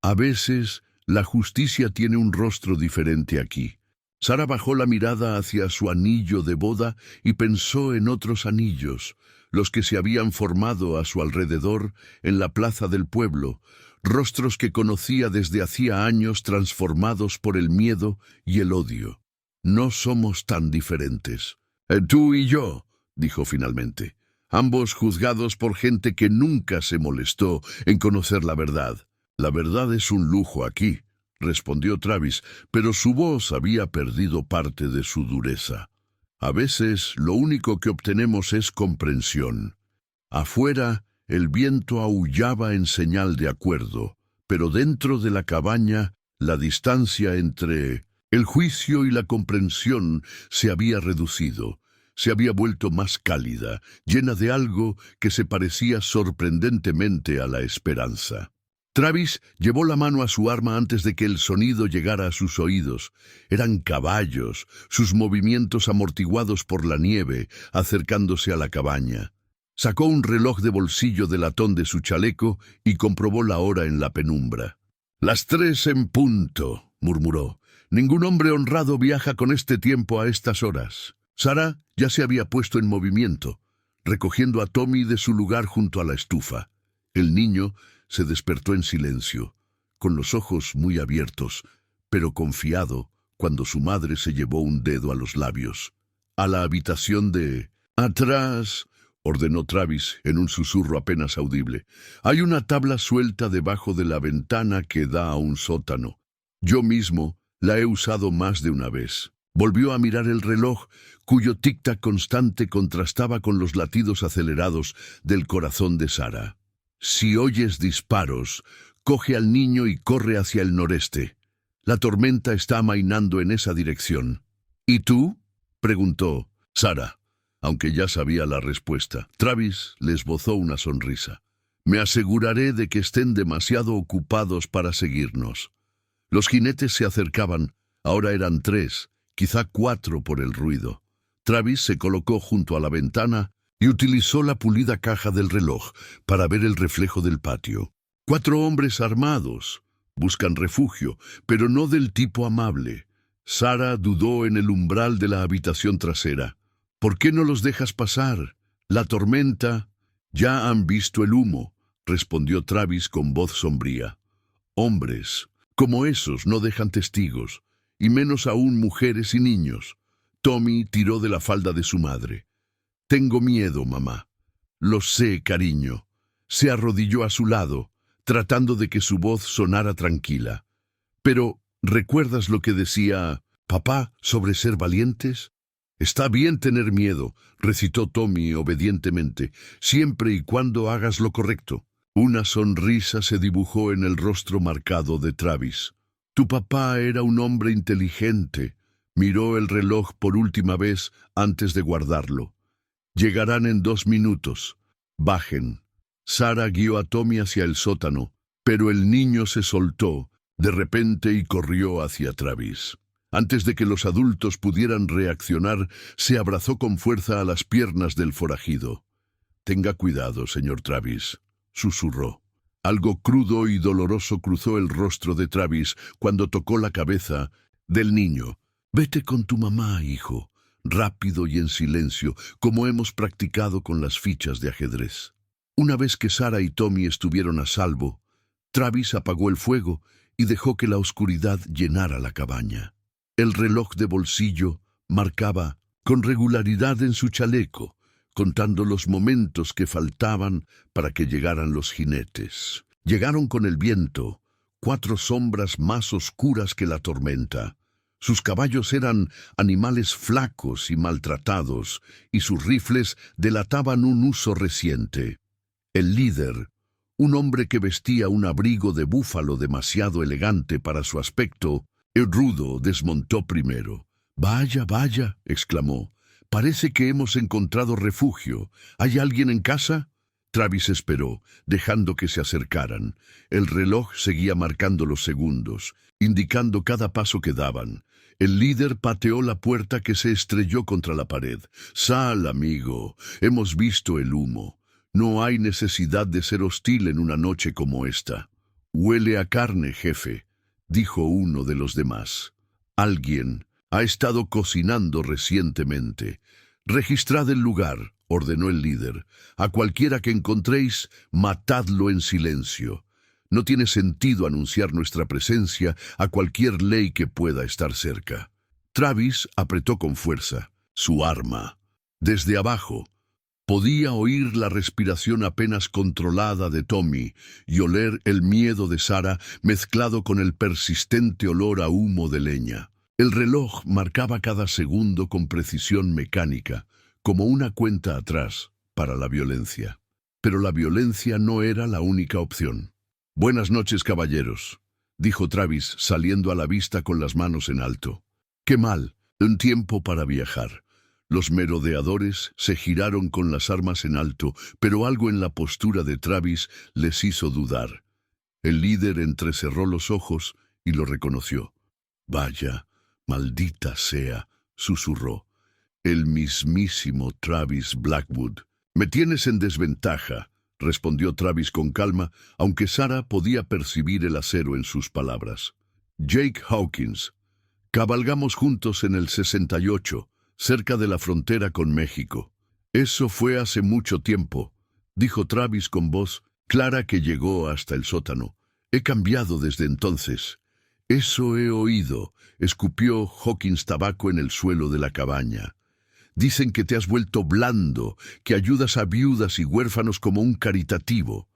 A veces, la justicia tiene un rostro diferente aquí. Sarah bajó la mirada hacia su anillo de boda y pensó en otros anillos, los que se habían formado a su alrededor en la plaza del pueblo, rostros que conocía desde hacía años transformados por el miedo y el odio. No somos tan diferentes. Tú y yo, dijo finalmente, ambos juzgados por gente que nunca se molestó en conocer la verdad. La verdad es un lujo aquí, respondió Travis, pero su voz había perdido parte de su dureza. A veces lo único que obtenemos es comprensión. Afuera, el viento aullaba en señal de acuerdo, pero dentro de la cabaña, la distancia entre el juicio y la comprensión se había reducido. Se había vuelto más cálida, llena de algo que se parecía sorprendentemente a la esperanza. Travis llevó la mano a su arma antes de que el sonido llegara a sus oídos. Eran caballos, sus movimientos amortiguados por la nieve, acercándose a la cabaña. Sacó un reloj de bolsillo de latón de su chaleco y comprobó la hora en la penumbra. «Las 3 en punto», murmuró. «Ningún hombre honrado viaja con este tiempo a estas horas». Sarah ya se había puesto en movimiento, recogiendo a Tommy de su lugar junto a la estufa. El niño se despertó en silencio, con los ojos muy abiertos, pero confiado cuando su madre se llevó un dedo a los labios. «A la habitación de... atrás», ordenó Travis en un susurro apenas audible. «Hay una tabla suelta debajo de la ventana que da a un sótano. Yo mismo la he usado más de una vez». Volvió a mirar el reloj, cuyo tic-tac constante contrastaba con los latidos acelerados del corazón de Sarah. «Si oyes disparos, Coge al niño y corre hacia el noreste. La tormenta está amainando en esa dirección. ¿Y tú?, preguntó Sarah, aunque ya sabía la respuesta. Travis le esbozó una sonrisa. Me aseguraré de que estén demasiado ocupados para seguirnos. Los jinetes se acercaban. Ahora eran 3, quizá 4 por el ruido. Travis se colocó junto a la ventana y utilizó la pulida caja del reloj para ver el reflejo del patio. 4 hombres armados. Buscan refugio, pero no del tipo amable. Sarah dudó en el umbral de la habitación trasera. ¿Por qué no los dejas pasar? La tormenta... Ya han visto el humo, respondió Travis con voz sombría. Hombres como esos no dejan testigos, y menos aún mujeres y niños. Tommy tiró de la falda de su madre. Tengo miedo, mamá. Lo sé, cariño. Se arrodilló a su lado, tratando de que su voz sonara tranquila. Pero, ¿recuerdas lo que decía papá sobre ser valientes? Está bien tener miedo, recitó Tommy obedientemente, siempre y cuando hagas lo correcto. Una sonrisa se dibujó en el rostro marcado de Travis. Tu papá era un hombre inteligente. Miró el reloj por última vez antes de guardarlo. Llegarán en 2 minutos. Bajen. Sarah guió a Tommy hacia el sótano, pero el niño se soltó de repente y corrió hacia Travis. Antes de que los adultos pudieran reaccionar, se abrazó con fuerza a las piernas del forajido. Tenga cuidado, señor Travis, susurró. Algo crudo y doloroso cruzó el rostro de Travis cuando tocó la cabeza del niño. Vete con tu mamá, hijo, rápido y en silencio, como hemos practicado con las fichas de ajedrez. Una vez que Sarah y Tommy estuvieron a salvo, Travis apagó el fuego y dejó que la oscuridad llenara la cabaña. El reloj de bolsillo marcaba con regularidad en su chaleco, contando los momentos que faltaban para que llegaran los jinetes. Llegaron con el viento, 4 sombras más oscuras que la tormenta. Sus caballos eran animales flacos y maltratados, y sus rifles delataban un uso reciente. El líder, un hombre que vestía un abrigo de búfalo demasiado elegante para su aspecto, el rudo, desmontó primero. «Vaya, vaya», exclamó. «Parece que hemos encontrado refugio. ¿Hay alguien en casa?» Travis esperó, dejando que se acercaran. El reloj seguía marcando los segundos, indicando cada paso que daban. El líder pateó la puerta que se estrelló contra la pared. «Sal, amigo. Hemos visto el humo. No hay necesidad de ser hostil en una noche como esta». «Huele a carne, jefe», dijo uno de los demás. «Alguien ha estado cocinando recientemente. Registrad el lugar», ordenó el líder. «A cualquiera que encontréis, matadlo en silencio. No tiene sentido anunciar nuestra presencia a cualquier ley que pueda estar cerca». Travis apretó con fuerza su arma. Desde abajo, podía oír la respiración apenas controlada de Tommy y oler el miedo de Sarah mezclado con el persistente olor a humo de leña. El reloj marcaba cada segundo con precisión mecánica, como una cuenta atrás para la violencia. Pero la violencia no era la única opción. «Buenas noches, caballeros», dijo Travis, saliendo a la vista con las manos en alto. «Qué mal, un tiempo para viajar». Los merodeadores se giraron con las armas en alto, pero algo en la postura de Travis les hizo dudar. El líder entrecerró los ojos y lo reconoció. «Vaya, maldita sea», susurró. «El mismísimo Travis Blackwood». «Me tienes en desventaja», respondió Travis con calma, aunque Sarah podía percibir el acero en sus palabras. «Jake Hawkins. Cabalgamos juntos en el 68, cerca de la frontera con México». «Eso fue hace mucho tiempo», dijo Travis con voz clara que llegó hasta el sótano. «He cambiado desde entonces». «Eso he oído», escupió Hawkins tabaco en el suelo de la cabaña. «Dicen que te has vuelto blando, que ayudas a viudas y huérfanos como un caritativo».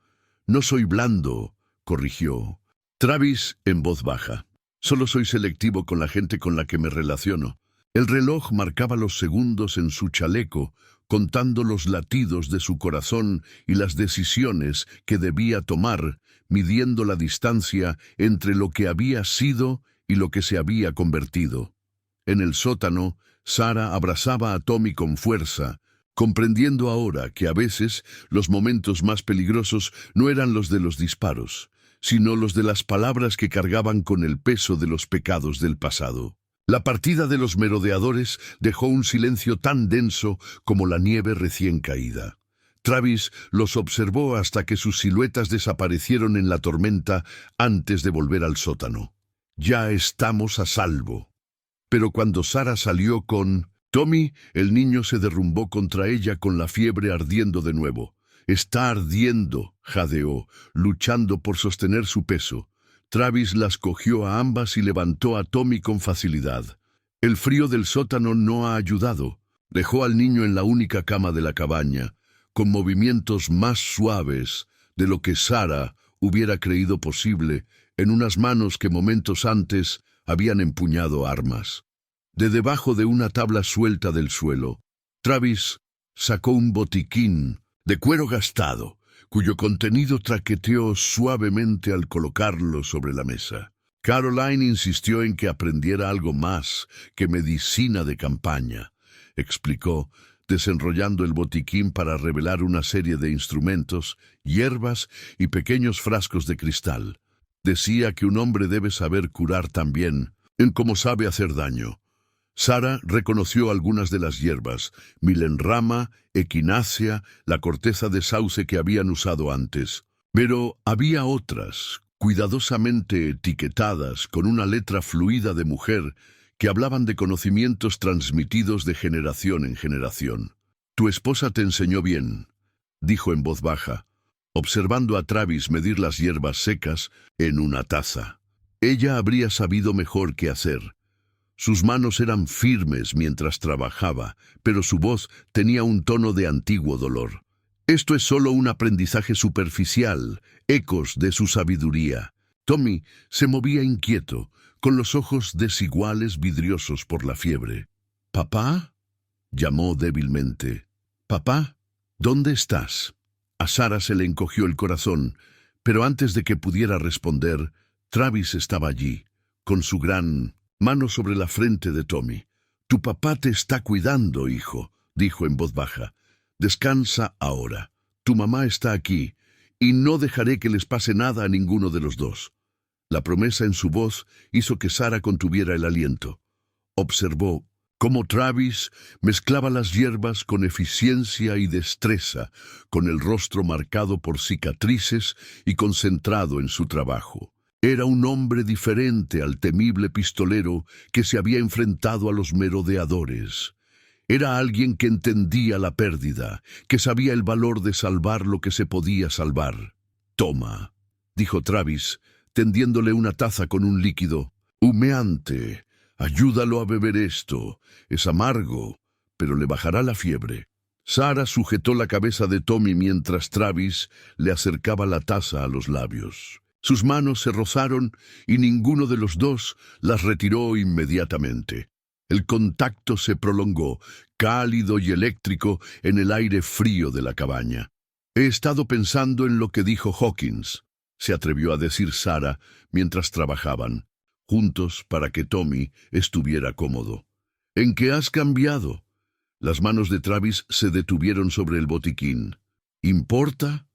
«No soy blando», corrigió Travis en voz baja. «Solo soy selectivo con la gente con la que me relaciono. El reloj marcaba los segundos en su chaleco, contando los latidos de su corazón y las decisiones que debía tomar, midiendo la distancia entre lo que había sido y lo que se había convertido. En el sótano, Sarah abrazaba a Tommy con fuerza, comprendiendo ahora que a veces los momentos más peligrosos no eran los de los disparos, sino los de las palabras que cargaban con el peso de los pecados del pasado. La partida de los merodeadores dejó un silencio tan denso como la nieve recién caída. Travis los observó hasta que sus siluetas desaparecieron en la tormenta antes de volver al sótano. «Ya estamos a salvo». Pero cuando Sarah salió con Tommy, el niño se derrumbó contra ella con la fiebre ardiendo de nuevo. «Está ardiendo», jadeó, luchando por sostener su peso. Travis las cogió a ambas y levantó a Tommy con facilidad. El frío del sótano no ha ayudado. Dejó al niño en la única cama de la cabaña, con movimientos más suaves de lo que Sarah hubiera creído posible en unas manos que momentos antes habían empuñado armas. De debajo de una tabla suelta del suelo, Travis sacó un botiquín de cuero gastado, cuyo contenido traqueteó suavemente al colocarlo sobre la mesa. Caroline insistió en que aprendiera algo más que medicina de campaña, explicó, desenrollando el botiquín para revelar una serie de instrumentos, hierbas y pequeños frascos de cristal. Decía que un hombre debe saber curar también, en cómo sabe hacer daño. Sarah reconoció algunas de las hierbas, milenrama, equinácea, la corteza de sauce que habían usado antes. Pero había otras, cuidadosamente etiquetadas con una letra fluida de mujer, que hablaban de conocimientos transmitidos de generación en generación. «Tu esposa te enseñó bien», dijo en voz baja, observando a Travis medir las hierbas secas en una taza. Ella habría sabido mejor qué hacer. Sus manos eran firmes mientras trabajaba, pero su voz tenía un tono de antiguo dolor. «Esto es solo un aprendizaje superficial, ecos de su sabiduría». Tommy se movía inquieto, con los ojos desiguales vidriosos por la fiebre. «¿Papá?», llamó débilmente. «Papá, ¿dónde estás?». A Sarah se le encogió el corazón, pero antes de que pudiera responder, Travis estaba allí, con su gran mano sobre la frente de Tommy. «Tu papá te está cuidando, hijo», dijo en voz baja. «Descansa ahora. Tu mamá está aquí, y no dejaré que les pase nada a ninguno de los dos». La promesa en su voz hizo que Sarah contuviera el aliento. Observó cómo Travis mezclaba las hierbas con eficiencia y destreza, con el rostro marcado por cicatrices y concentrado en su trabajo. Era un hombre diferente al temible pistolero que se había enfrentado a los merodeadores. Era alguien que entendía la pérdida, que sabía el valor de salvar lo que se podía salvar. «Toma», dijo Travis, tendiéndole una taza con un líquido humeante. «Ayúdalo a beber esto. Es amargo, pero le bajará la fiebre». Sarah sujetó la cabeza de Tommy mientras Travis le acercaba la taza a los labios. Sus manos se rozaron y ninguno de los dos las retiró inmediatamente. El contacto se prolongó, cálido y eléctrico, en el aire frío de la cabaña. «He estado pensando en lo que dijo Hawkins», se atrevió a decir Sarah mientras trabajaban juntos para que Tommy estuviera cómodo. «¿En qué has cambiado?». Las manos de Travis se detuvieron sobre el botiquín. «¿Importa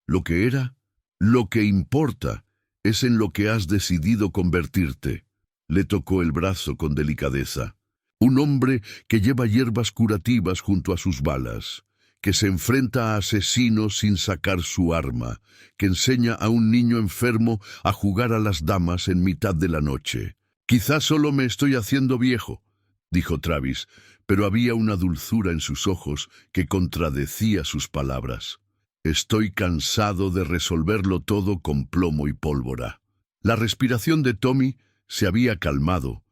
lo que era? Lo que importa es en lo que has decidido convertirte». Le tocó el brazo con delicadeza. «Un hombre que lleva hierbas curativas junto a sus balas, que se enfrenta a asesinos sin sacar su arma, que enseña a un niño enfermo a jugar a las damas en mitad de la noche». «Quizás solo me estoy haciendo viejo», dijo Travis, pero había una dulzura en sus ojos que contradecía sus palabras. «Estoy cansado de resolverlo todo con plomo y pólvora». La respiración de Tommy se había calmado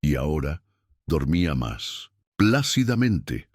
y ahora dormía más, plácidamente.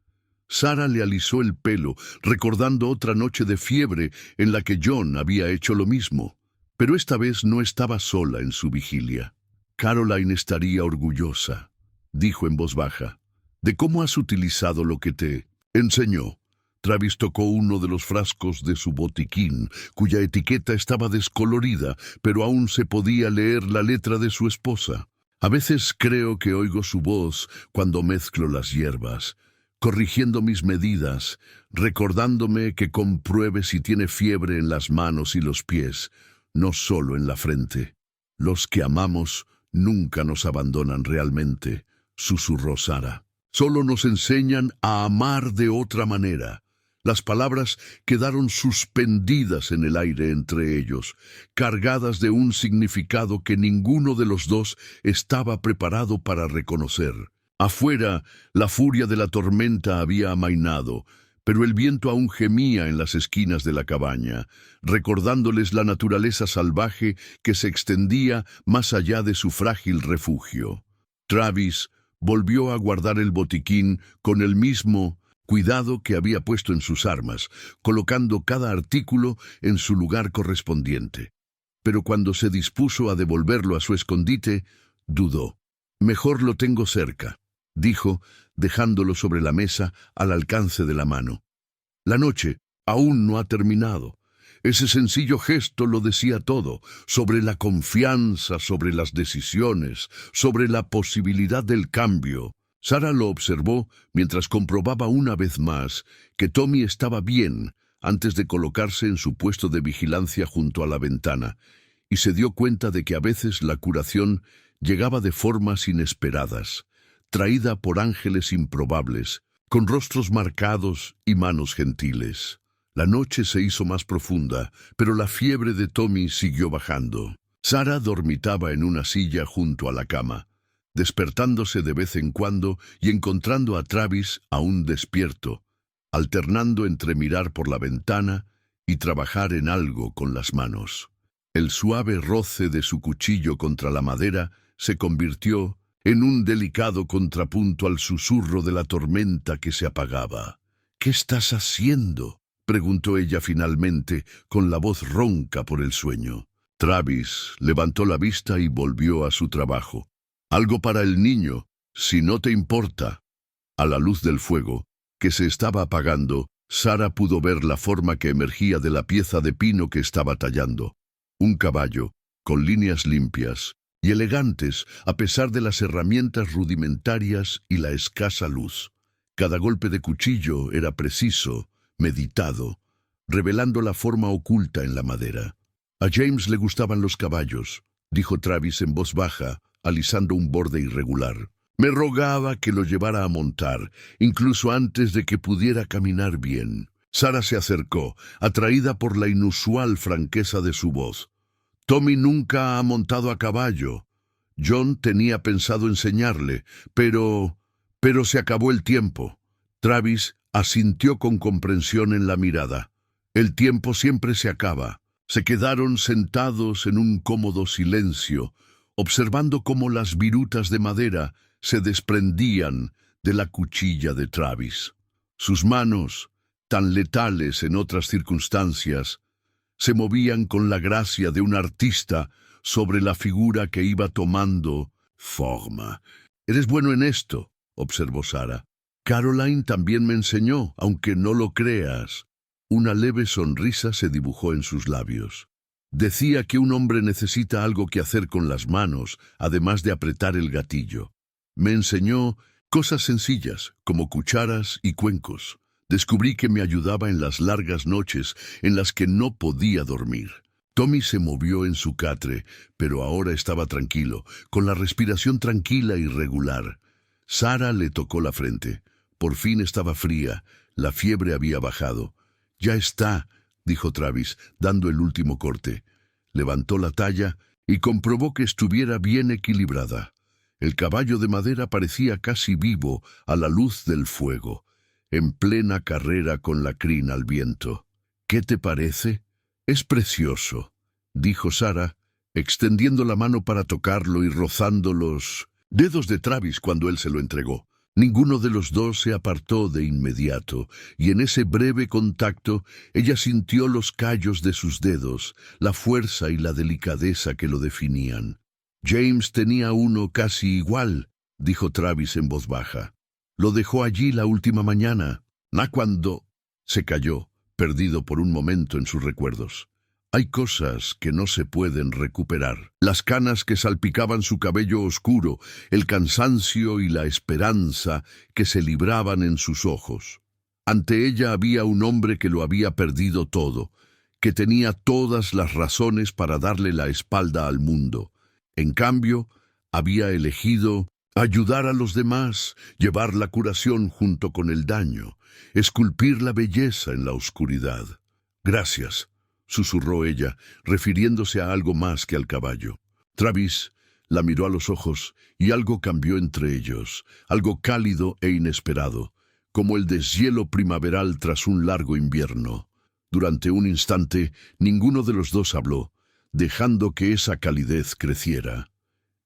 Sarah le alisó el pelo, recordando otra noche de fiebre en la que John había hecho lo mismo. Pero esta vez no estaba sola en su vigilia. Caroline estaría orgullosa. dijo en voz baja, de cómo has utilizado lo que te enseñó. Travis tocó uno de los frascos de su botiquín, cuya etiqueta estaba descolorida, pero aún se podía leer la letra de su esposa. A veces creo que oigo su voz cuando mezclo las hierbas, corrigiendo mis medidas, recordándome que compruebe si tiene fiebre en las manos y los pies, no solo en la frente. Los que amamos nunca nos abandonan realmente, susurró Sara. Solo nos enseñan a amar de otra manera. Las palabras quedaron suspendidas en el aire entre ellos, cargadas de un significado que ninguno de los dos estaba preparado para reconocer. Afuera, la furia de la tormenta había amainado, pero el viento aún gemía en las esquinas de la cabaña, recordándoles la naturaleza salvaje que se extendía más allá de su frágil refugio. Travis volvió a guardar el botiquín con el mismo cuidado que había puesto en sus armas, colocando cada artículo en su lugar correspondiente. Pero cuando se dispuso a devolverlo a su escondite, dudó. «Mejor lo tengo cerca», dijo, dejándolo sobre la mesa al alcance de la mano. La noche aún no ha terminado. Ese sencillo gesto lo decía todo, sobre la confianza, sobre las decisiones, sobre la posibilidad del cambio. Sara lo observó mientras comprobaba una vez más que Tommy estaba bien antes de colocarse en su puesto de vigilancia junto a la ventana, y se dio cuenta de que a veces la curación llegaba de formas inesperadas, traída por ángeles improbables, con rostros marcados y manos gentiles. La noche se hizo más profunda, pero la fiebre de Tommy siguió bajando. Sara dormitaba en una silla junto a la cama, despertándose de vez en cuando y encontrando a Travis aún despierto, alternando entre mirar por la ventana y trabajar en algo con las manos. El suave roce de su cuchillo contra la madera se convirtió en un delicado contrapunto al susurro de la tormenta que se apagaba. «¿Qué estás haciendo?», preguntó ella finalmente, con la voz ronca por el sueño. Travis levantó la vista y volvió a su trabajo. «Algo para el niño, si no te importa». A la luz del fuego, que se estaba apagando, Sara pudo ver la forma que emergía de la pieza de pino que estaba tallando. Un caballo, con líneas limpias y elegantes a pesar de las herramientas rudimentarias y la escasa luz. Cada golpe de cuchillo era preciso, meditado, revelando la forma oculta en la madera. «A James le gustaban los caballos», dijo Travis en voz baja, alisando un borde irregular. «Me rogaba que lo llevara a montar, incluso antes de que pudiera caminar bien». Sara se acercó, atraída por la inusual franqueza de su voz. «Tommy nunca ha montado a caballo. John tenía pensado enseñarle, pero se acabó el tiempo». Travis asintió con comprensión en la mirada. «El tiempo siempre se acaba». Se quedaron sentados en un cómodo silencio, observando cómo las virutas de madera se desprendían de la cuchilla de Travis. Sus manos, tan letales en otras circunstancias, se movían con la gracia de un artista sobre la figura que iba tomando forma. «Eres bueno en esto», observó Sara. «Caroline también me enseñó, aunque no lo creas». Una leve sonrisa se dibujó en sus labios. «Decía que un hombre necesita algo que hacer con las manos, además de apretar el gatillo. Me enseñó cosas sencillas, como cucharas y cuencos. Descubrí que me ayudaba en las largas noches en las que no podía dormir». Tommy se movió en su catre, pero ahora estaba tranquilo, con la respiración tranquila y regular. Sara le tocó la frente. Por fin estaba fría, la fiebre había bajado. «Ya está», dijo Travis, dando el último corte. Levantó la talla y comprobó que estuviera bien equilibrada. El caballo de madera parecía casi vivo a la luz del fuego, en plena carrera con la crin al viento. «¿Qué te parece?» «Es precioso», dijo Sara, extendiendo la mano para tocarlo y rozando los dedos de Travis cuando él se lo entregó. Ninguno de los dos se apartó de inmediato, y en ese breve contacto ella sintió los callos de sus dedos, la fuerza y la delicadeza que lo definían. «James tenía uno casi igual», dijo Travis en voz baja. Lo dejó allí la última mañana. Cuando... Se calló, perdido por un momento en sus recuerdos. Hay cosas que no se pueden recuperar. Las canas que salpicaban su cabello oscuro, el cansancio y la esperanza que se libraban en sus ojos. Ante ella había un hombre que lo había perdido todo, que tenía todas las razones para darle la espalda al mundo. En cambio, había elegido ayudar a los demás, llevar la curación junto con el daño, esculpir la belleza en la oscuridad. «Gracias», susurró ella, refiriéndose a algo más que al caballo. Travis la miró a los ojos y algo cambió entre ellos, algo cálido e inesperado, como el deshielo primaveral tras un largo invierno. Durante un instante, ninguno de los dos habló, dejando que esa calidez creciera.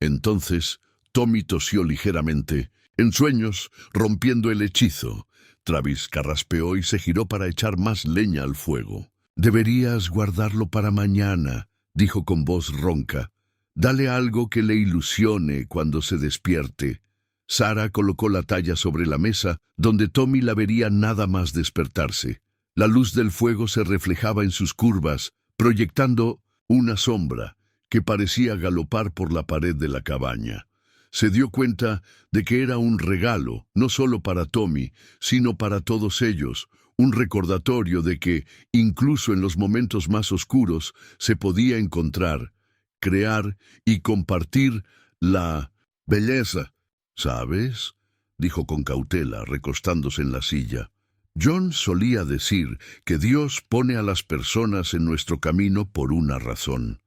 Entonces, Tommy tosió ligeramente, en sueños, rompiendo el hechizo. Travis carraspeó y se giró para echar más leña al fuego. «Deberías guardarlo para mañana», dijo con voz ronca. «Dale algo que le ilusione cuando se despierte». Sara colocó la talla sobre la mesa, donde Tommy la vería nada más despertarse. La luz del fuego se reflejaba en sus curvas, proyectando una sombra que parecía galopar por la pared de la cabaña. Se dio cuenta de que era un regalo, no solo para Tommy, sino para todos ellos, un recordatorio de que, incluso en los momentos más oscuros, se podía encontrar, crear y compartir la belleza. «¿Sabes?», dijo con cautela, recostándose en la silla. «John solía decir que Dios pone a las personas en nuestro camino por una razón,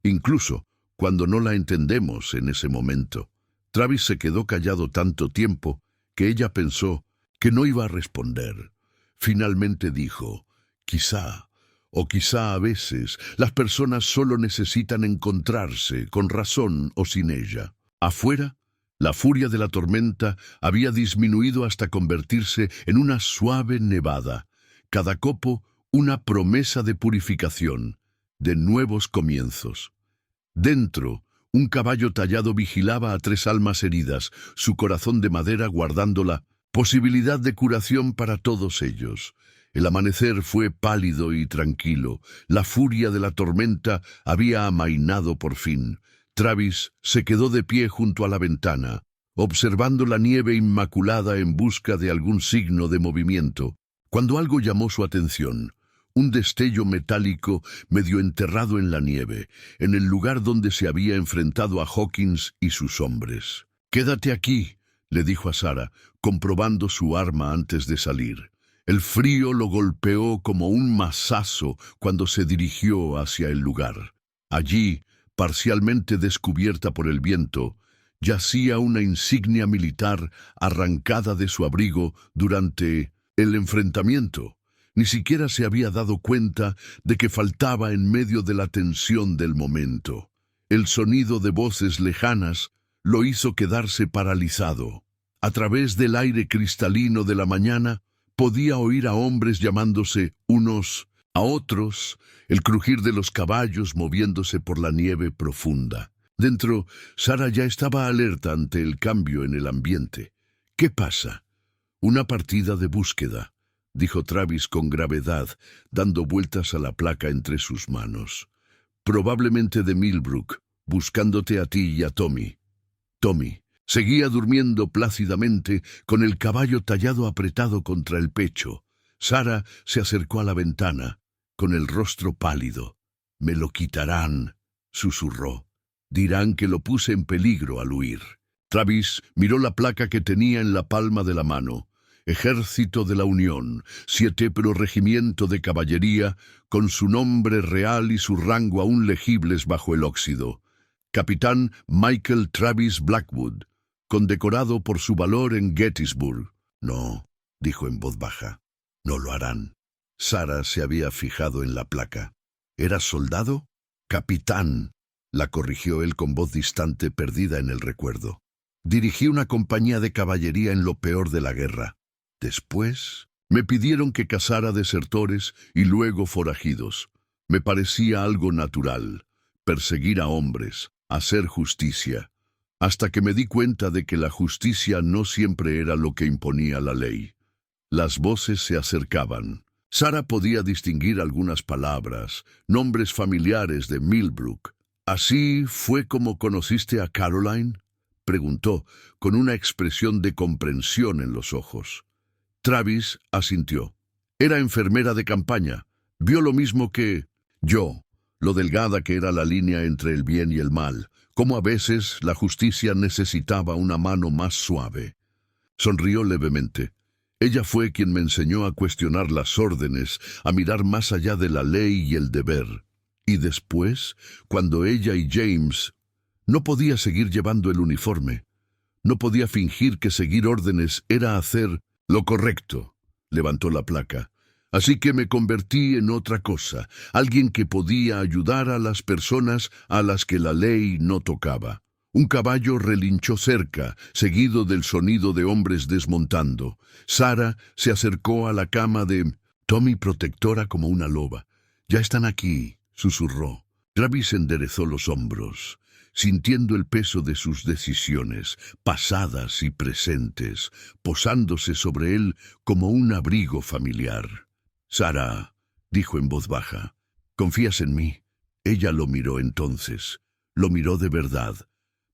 incluso cuando no la entendemos en ese momento». Travis se quedó callado tanto tiempo que ella pensó que no iba a responder. Finalmente dijo: «Quizá, o quizá a veces, las personas solo necesitan encontrarse, con razón o sin ella». Afuera, la furia de la tormenta había disminuido hasta convertirse en una suave nevada. Cada copo, una promesa de purificación, de nuevos comienzos. Dentro, un caballo tallado vigilaba a 3 almas heridas, su corazón de madera guardando la posibilidad de curación para todos ellos. El amanecer fue pálido y tranquilo. La furia de la tormenta había amainado por fin. Travis se quedó de pie junto a la ventana, observando la nieve inmaculada en busca de algún signo de movimiento, cuando algo llamó su atención. Un destello metálico medio enterrado en la nieve, en el lugar donde se había enfrentado a Hawkins y sus hombres. «Quédate aquí», le dijo a Sara, comprobando su arma antes de salir. El frío lo golpeó como un mazazo cuando se dirigió hacia el lugar. Allí, parcialmente descubierta por el viento, yacía una insignia militar arrancada de su abrigo durante el enfrentamiento. Ni siquiera se había dado cuenta de que faltaba en medio de la tensión del momento. El sonido de voces lejanas lo hizo quedarse paralizado. A través del aire cristalino de la mañana, podía oír a hombres llamándose unos a otros, el crujir de los caballos moviéndose por la nieve profunda. Dentro, Sara ya estaba alerta ante el cambio en el ambiente. «¿Qué pasa?» «Una partida de búsqueda», dijo Travis con gravedad, dando vueltas a la placa entre sus manos. «Probablemente de Millbrook, buscándote a ti y a Tommy». Tommy seguía durmiendo plácidamente, con el caballo tallado apretado contra el pecho. Sara se acercó a la ventana, con el rostro pálido. «Me lo quitarán», susurró. «Dirán que lo puse en peligro al huir». Travis miró la placa que tenía en la palma de la mano. Ejército de la Unión, 7º Regimiento de Caballería, con su nombre real y su rango aún legibles bajo el óxido. Capitán Michael Travis Blackwood, condecorado por su valor en Gettysburg. «No», dijo en voz baja, «no lo harán». Sara se había fijado en la placa. «¿Era soldado?» «Capitán», la corrigió él con voz distante, perdida en el recuerdo. «Dirigí una compañía de caballería en lo peor de la guerra. Después me pidieron que cazara desertores y luego forajidos. Me parecía algo natural, perseguir a hombres, hacer justicia. hasta que me di cuenta de que la justicia no siempre era lo que imponía la ley. Las voces se acercaban. Sara podía distinguir algunas palabras, nombres familiares de Millbrook. ¿Así fue como conociste a Caroline?, preguntó, con una expresión de comprensión en los ojos. Travis asintió. Era enfermera de campaña. Vio lo mismo que yo, lo delgada que era la línea entre el bien y el mal, cómo a veces la justicia necesitaba una mano más suave. Sonrió levemente. Ella fue quien me enseñó a cuestionar las órdenes, a mirar más allá de la ley y el deber. Y después, cuando ella y James... No podía seguir llevando el uniforme. No podía fingir que seguir órdenes era hacer lo correcto. Levantó la placa. Así que me convertí en otra cosa, alguien que podía ayudar a las personas a las que la ley no tocaba. Un caballo relinchó cerca, seguido del sonido de hombres desmontando. Sara se acercó a la cama de Tommy, protectora como una loba. «Ya están aquí», susurró. Travis enderezó los hombros, sintiendo el peso de sus decisiones, pasadas y presentes, posándose sobre él como un abrigo familiar. «Sara», dijo en voz baja, «¿confías en mí?» Ella lo miró entonces. Lo miró de verdad,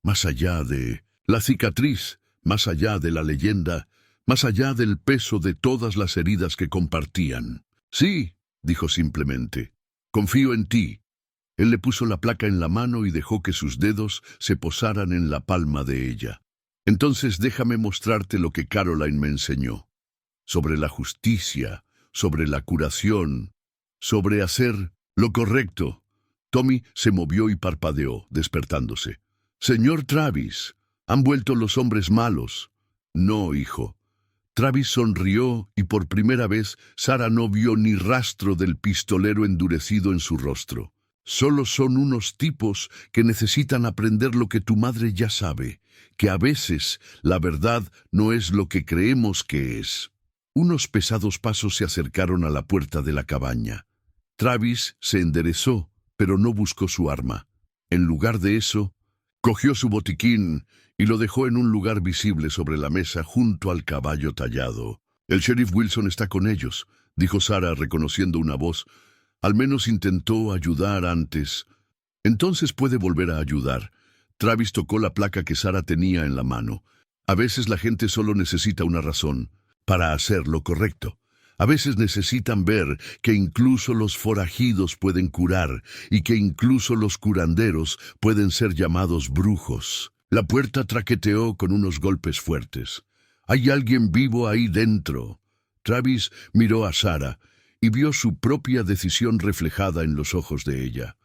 más allá de la cicatriz, más allá de la leyenda, más allá del peso de todas las heridas que compartían. «Sí», dijo simplemente, «confío en ti». Él le puso la placa en la mano y dejó que sus dedos se posaran en la palma de ella. «Entonces déjame mostrarte lo que Caroline me enseñó. Sobre la justicia, sobre la curación, sobre hacer lo correcto». Tommy se movió y parpadeó, despertándose. «Señor Travis, ¿han vuelto los hombres malos?» «No, hijo». Travis sonrió y por primera vez Sara no vio ni rastro del pistolero endurecido en su rostro. «Solo son unos tipos que necesitan aprender lo que tu madre ya sabe, que a veces la verdad no es lo que creemos que es». Unos pesados pasos se acercaron a la puerta de la cabaña. Travis se enderezó, pero no buscó su arma. En lugar de eso, cogió su botiquín y lo dejó en un lugar visible sobre la mesa junto al caballo tallado. «El sheriff Wilson está con ellos», dijo Sara, reconociendo una voz. «Al menos intentó ayudar antes. Entonces puede volver a ayudar». Travis tocó la placa que Sara tenía en la mano. «A veces la gente solo necesita una razón para hacer lo correcto. A veces necesitan ver que incluso los forajidos pueden curar y que incluso los curanderos pueden ser llamados brujos». La puerta traqueteó con unos golpes fuertes. «Hay alguien vivo ahí dentro». Travis miró a Sara y vio su propia decisión reflejada en los ojos de ella.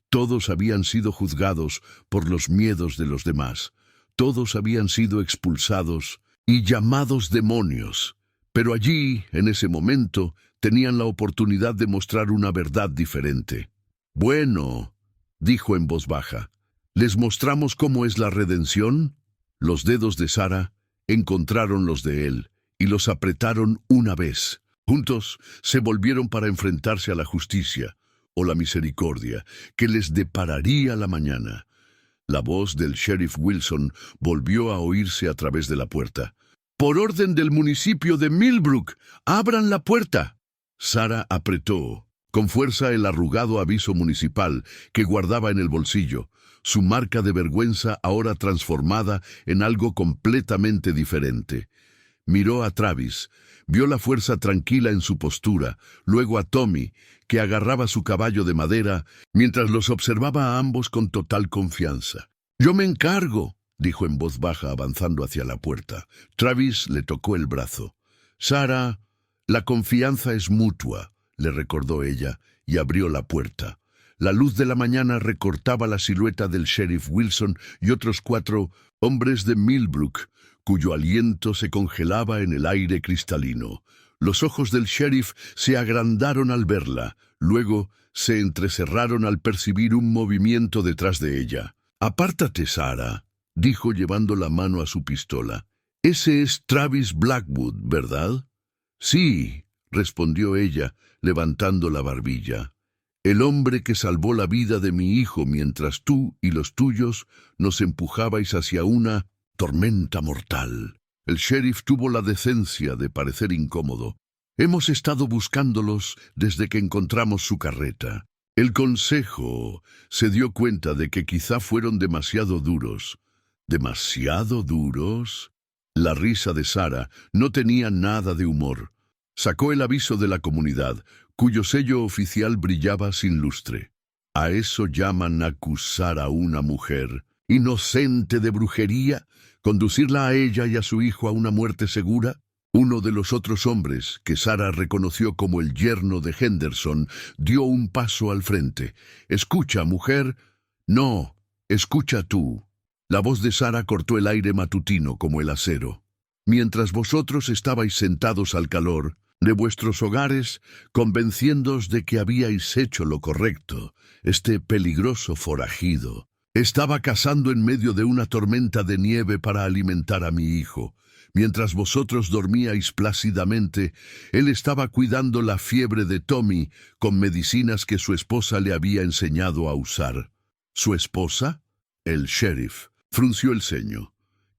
Todos habían sido juzgados por los miedos de los demás. Todos habían sido expulsados y llamados demonios. Pero allí, en ese momento, tenían la oportunidad de mostrar una verdad diferente. «Bueno», dijo en voz baja, «¿les mostramos cómo es la redención?» Los dedos de Sara encontraron los de él y los apretaron una vez. Juntos se volvieron para enfrentarse a la justicia o la misericordia que les depararía la mañana. La voz del sheriff Wilson volvió a oírse a través de la puerta. «Por orden del municipio de Millbrook, abran la puerta». Sara apretó con fuerza el arrugado aviso municipal que guardaba en el bolsillo, su marca de vergüenza ahora transformada en algo completamente diferente. Miró a Travis, vio la fuerza tranquila en su postura, luego a Tommy, que agarraba su caballo de madera, mientras los observaba a ambos con total confianza. «Yo me encargo», dijo en voz baja avanzando hacia la puerta. Travis le tocó el brazo. «Sara, la confianza es mutua», le recordó ella, y abrió la puerta. La luz de la mañana recortaba la silueta del sheriff Wilson y otros 4 hombres de Millbrook, cuyo aliento se congelaba en el aire cristalino. Los ojos del sheriff se agrandaron al verla, luego se entrecerraron al percibir un movimiento detrás de ella. «Apártate, Sara», dijo llevando la mano a su pistola. «Ese es Travis Blackwood, ¿verdad?» «Sí», respondió ella, levantando la barbilla. el hombre que salvó la vida de mi hijo mientras tú y los tuyos nos empujabais hacia una tormenta mortal. El sheriff tuvo la decencia de parecer incómodo. Hemos estado buscándolos desde que encontramos su carreta. El consejo se dio cuenta de que quizá fueron demasiado duros. ¿Demasiado duros? La risa de Sarah no tenía nada de humor. Sacó el aviso de la comunidad, cuyo sello oficial brillaba sin lustre. ¿A eso llaman acusar a una mujer inocente de brujería? ¿Conducirla a ella y a su hijo a una muerte segura? Uno de los otros hombres, que Sarah reconoció como el yerno de Henderson, dio un paso al frente. «Escucha, mujer». «No, escucha tú». La voz de Sarah cortó el aire matutino como el acero. «Mientras vosotros estabais sentados al calor de vuestros hogares, convenciéndoos de que habíais hecho lo correcto, este peligroso forajido estaba cazando en medio de una tormenta de nieve para alimentar a mi hijo. Mientras vosotros dormíais plácidamente, él estaba cuidando la fiebre de Tommy con medicinas que su esposa le había enseñado a usar». «¿Su esposa?» El sheriff frunció el ceño.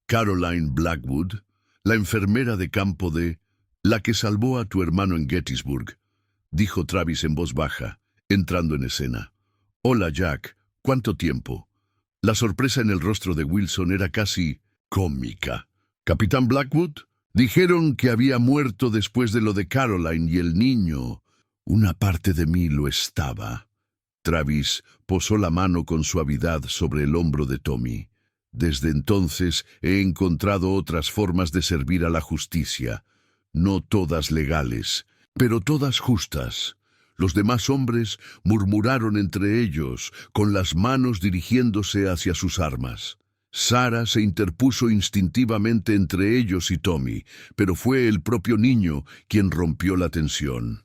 «Caroline Blackwood, la enfermera de campo de... la que salvó a tu hermano en Gettysburg», dijo Travis en voz baja, entrando en escena. «Hola, Jack. ¿Cuánto tiempo?» La sorpresa en el rostro de Wilson era casi cómica. «¿Capitán Blackwood?» «Dijeron que había muerto después de lo de Caroline y el niño. Una parte de mí lo estaba». Travis posó la mano con suavidad sobre el hombro de Tommy. «Desde entonces he encontrado otras formas de servir a la justicia. No todas legales, pero todas justas». Los demás hombres murmuraron entre ellos, con las manos dirigiéndose hacia sus armas. Sarah se interpuso instintivamente entre ellos y Tommy, pero fue el propio niño quien rompió la tensión.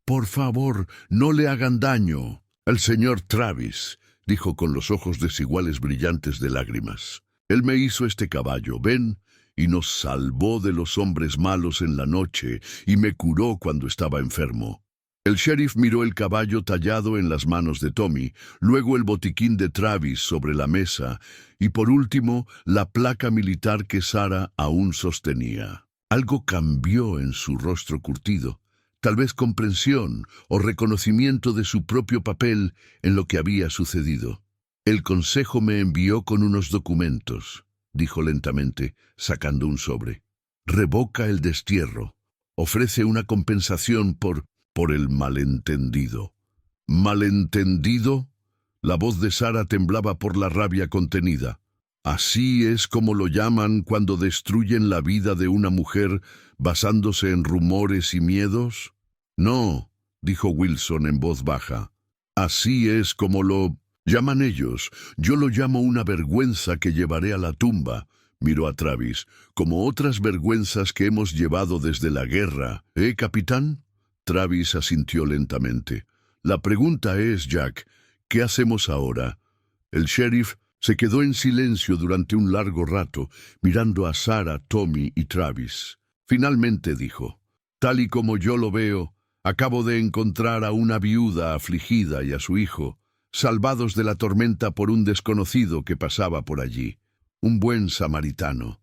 «Por favor, no le hagan daño». «El señor Travis», dijo con los ojos desiguales brillantes de lágrimas. «Él me hizo este caballo, ven, y nos salvó de los hombres malos en la noche, y me curó cuando estaba enfermo». El sheriff miró el caballo tallado en las manos de Tommy, luego el botiquín de Travis sobre la mesa, y por último la placa militar que Sarah aún sostenía. Algo cambió en su rostro curtido, tal vez comprensión o reconocimiento de su propio papel en lo que había sucedido. «El consejo me envió con unos documentos», dijo lentamente, sacando un sobre. «Revoca el destierro. Ofrece una compensación por el malentendido». «¿Malentendido?» La voz de Sarah temblaba por la rabia contenida. «¿Así es como lo llaman cuando destruyen la vida de una mujer basándose en rumores y miedos?» «No», dijo Wilson en voz baja. «Así es como lo llaman ellos. Yo lo llamo una vergüenza que llevaré a la tumba». Miró a Travis. «Como otras vergüenzas que hemos llevado desde la guerra, capitán?» Travis asintió lentamente. «La pregunta es, Jack, ¿qué hacemos ahora?» El sheriff se quedó en silencio durante un largo rato, mirando a Sarah, Tommy y Travis. Finalmente dijo: «Tal y como yo lo veo, acabo de encontrar a una viuda afligida y a su hijo, salvados de la tormenta por un desconocido que pasaba por allí. Un buen samaritano.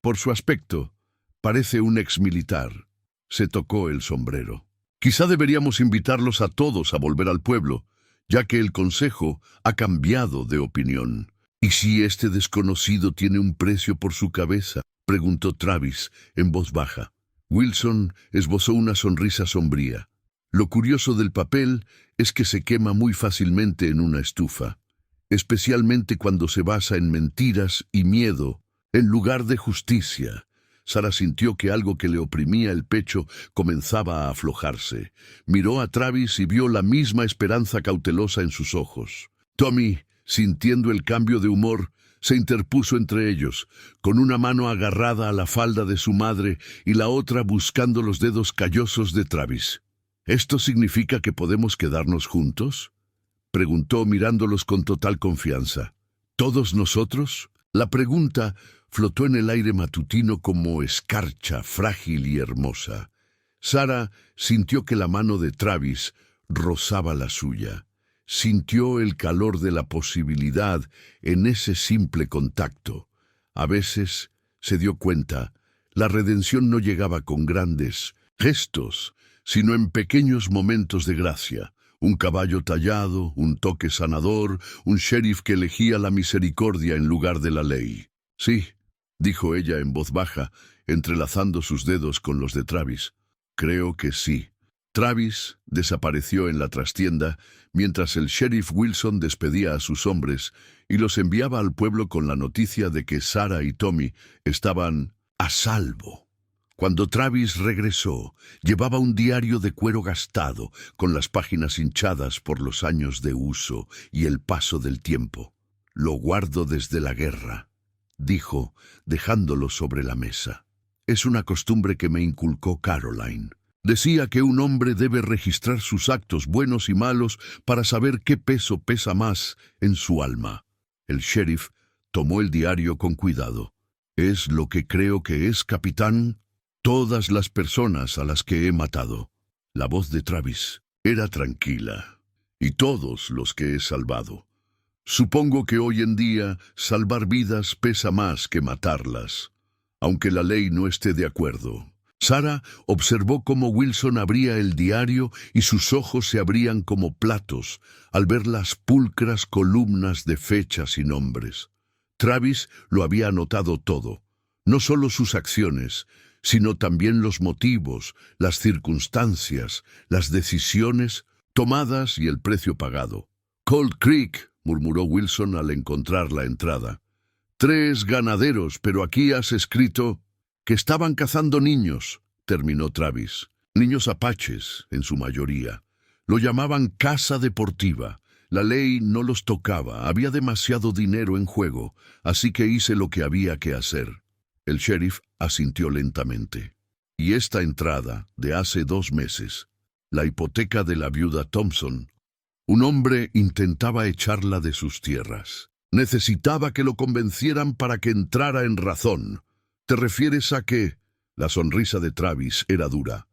Por su aspecto, parece un exmilitar». Se tocó el sombrero. «Quizá deberíamos invitarlos a todos a volver al pueblo, ya que el consejo ha cambiado de opinión». «¿Y si este desconocido tiene un precio por su cabeza?», preguntó Travis en voz baja. Wilson esbozó una sonrisa sombría. «Lo curioso del papel es que se quema muy fácilmente en una estufa, especialmente cuando se basa en mentiras y miedo en lugar de justicia». Sarah sintió que algo que le oprimía el pecho comenzaba a aflojarse. Miró a Travis y vio la misma esperanza cautelosa en sus ojos. Tommy, sintiendo el cambio de humor, se interpuso entre ellos, con una mano agarrada a la falda de su madre y la otra buscando los dedos callosos de Travis. «¿Esto significa que podemos quedarnos juntos?», preguntó mirándolos con total confianza. «¿Todos nosotros?». La pregunta flotó en el aire matutino como escarcha frágil y hermosa. Sarah sintió que la mano de Travis rozaba la suya. Sintió el calor de la posibilidad en ese simple contacto. A veces se dio cuenta, la redención no llegaba con grandes gestos, sino en pequeños momentos de gracia. Un caballo tallado, un toque sanador, un sheriff que elegía la misericordia en lugar de la ley. Sí, dijo ella en voz baja, entrelazando sus dedos con los de Travis. Creo que sí. Travis desapareció en la trastienda mientras el sheriff Wilson despedía a sus hombres y los enviaba al pueblo con la noticia de que Sarah y Tommy estaban a salvo. Cuando Travis regresó, llevaba un diario de cuero gastado, con las páginas hinchadas por los años de uso y el paso del tiempo. «Lo guardo desde la guerra», dijo, dejándolo sobre la mesa. «Es una costumbre que me inculcó Caroline. Decía que un hombre debe registrar sus actos buenos y malos para saber qué peso pesa más en su alma». El sheriff tomó el diario con cuidado. «¿Es lo que creo que es, capitán?» «Todas las personas a las que he matado». La voz de Travis era tranquila. «Y todos los que he salvado. Supongo que hoy en día salvar vidas pesa más que matarlas, aunque la ley no esté de acuerdo». Sarah observó cómo Wilson abría el diario y sus ojos se abrían como platos al ver las pulcras columnas de fechas y nombres. Travis lo había anotado todo, no solo sus acciones, sino también los motivos, las circunstancias, las decisiones tomadas y el precio pagado. «Cold Creek», murmuró Wilson al encontrar la entrada. «3 ganaderos, pero aquí has escrito que estaban cazando niños», terminó Travis. «Niños apaches, en su mayoría. Lo llamaban caza deportiva. La ley no los tocaba, había demasiado dinero en juego, así que hice lo que había que hacer». El sheriff asintió lentamente. «Y esta entrada, de hace 2 meses, la hipoteca de la viuda Thompson. Un hombre intentaba echarla de sus tierras. Necesitaba que lo convencieran para que entrara en razón. ¿Te refieres a que...?» La sonrisa de Travis era dura.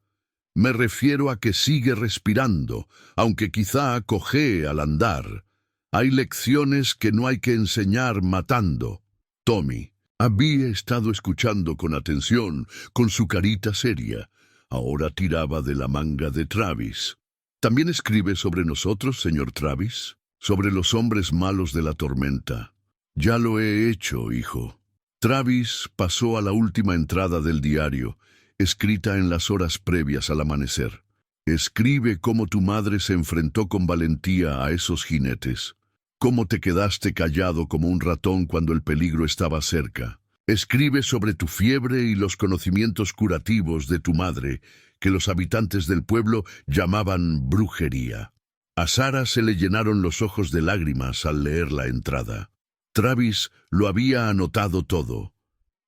«Me refiero a que sigue respirando, aunque quizá cojee al andar. Hay lecciones que no hay que enseñar matando». Tommy había estado escuchando con atención, con su carita seria. Ahora tiraba de la manga de Travis. «¿También escribe sobre nosotros, señor Travis? Sobre los hombres malos de la tormenta». «Ya lo he hecho, hijo». Travis pasó a la última entrada del diario, escrita en las horas previas al amanecer. «Escribe cómo tu madre se enfrentó con valentía a esos jinetes. Cómo te quedaste callado como un ratón cuando el peligro estaba cerca. Escribe sobre tu fiebre y los conocimientos curativos de tu madre, que los habitantes del pueblo llamaban brujería». A Sarah se le llenaron los ojos de lágrimas al leer la entrada. Travis lo había anotado todo.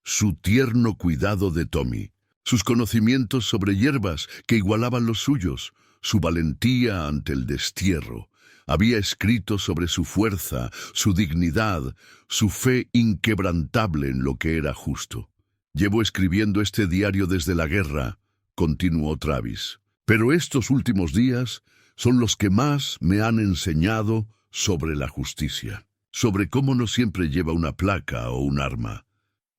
Su tierno cuidado de Tommy, sus conocimientos sobre hierbas que igualaban los suyos, su valentía ante el destierro. Había escrito sobre su fuerza, su dignidad, su fe inquebrantable en lo que era justo. «Llevo escribiendo este diario desde la guerra», continuó Travis, «pero estos últimos días son los que más me han enseñado sobre la justicia, sobre cómo no siempre lleva una placa o un arma».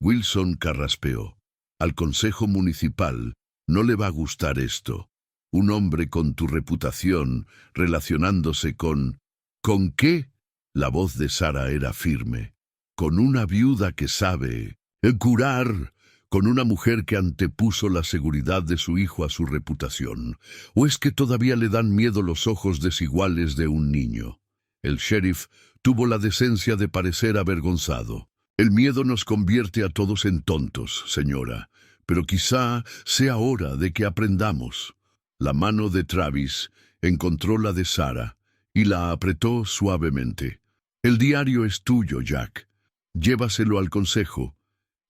Wilson carraspeó. «Al Consejo Municipal no le va a gustar esto. Un hombre con tu reputación relacionándose con... ¿Con qué?». La voz de Sarah era firme. «Con una viuda que sabe curar, con una mujer que antepuso la seguridad de su hijo a su reputación. ¿O es que todavía le dan miedo los ojos desiguales de un niño?». El sheriff tuvo la decencia de parecer avergonzado. «El miedo nos convierte a todos en tontos, señora, pero quizá sea hora de que aprendamos». La mano de Travis encontró la de Sarah y la apretó suavemente. «El diario es tuyo, Jack. Llévaselo al consejo.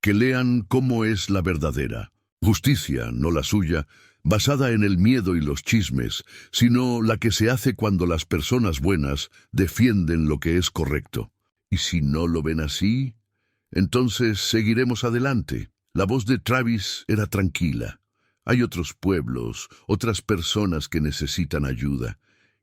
Que lean cómo es la verdadera justicia, no la suya, basada en el miedo y los chismes, sino la que se hace cuando las personas buenas defienden lo que es correcto. Y si no lo ven así, entonces seguiremos adelante». La voz de Travis era tranquila. «Hay otros pueblos, otras personas que necesitan ayuda.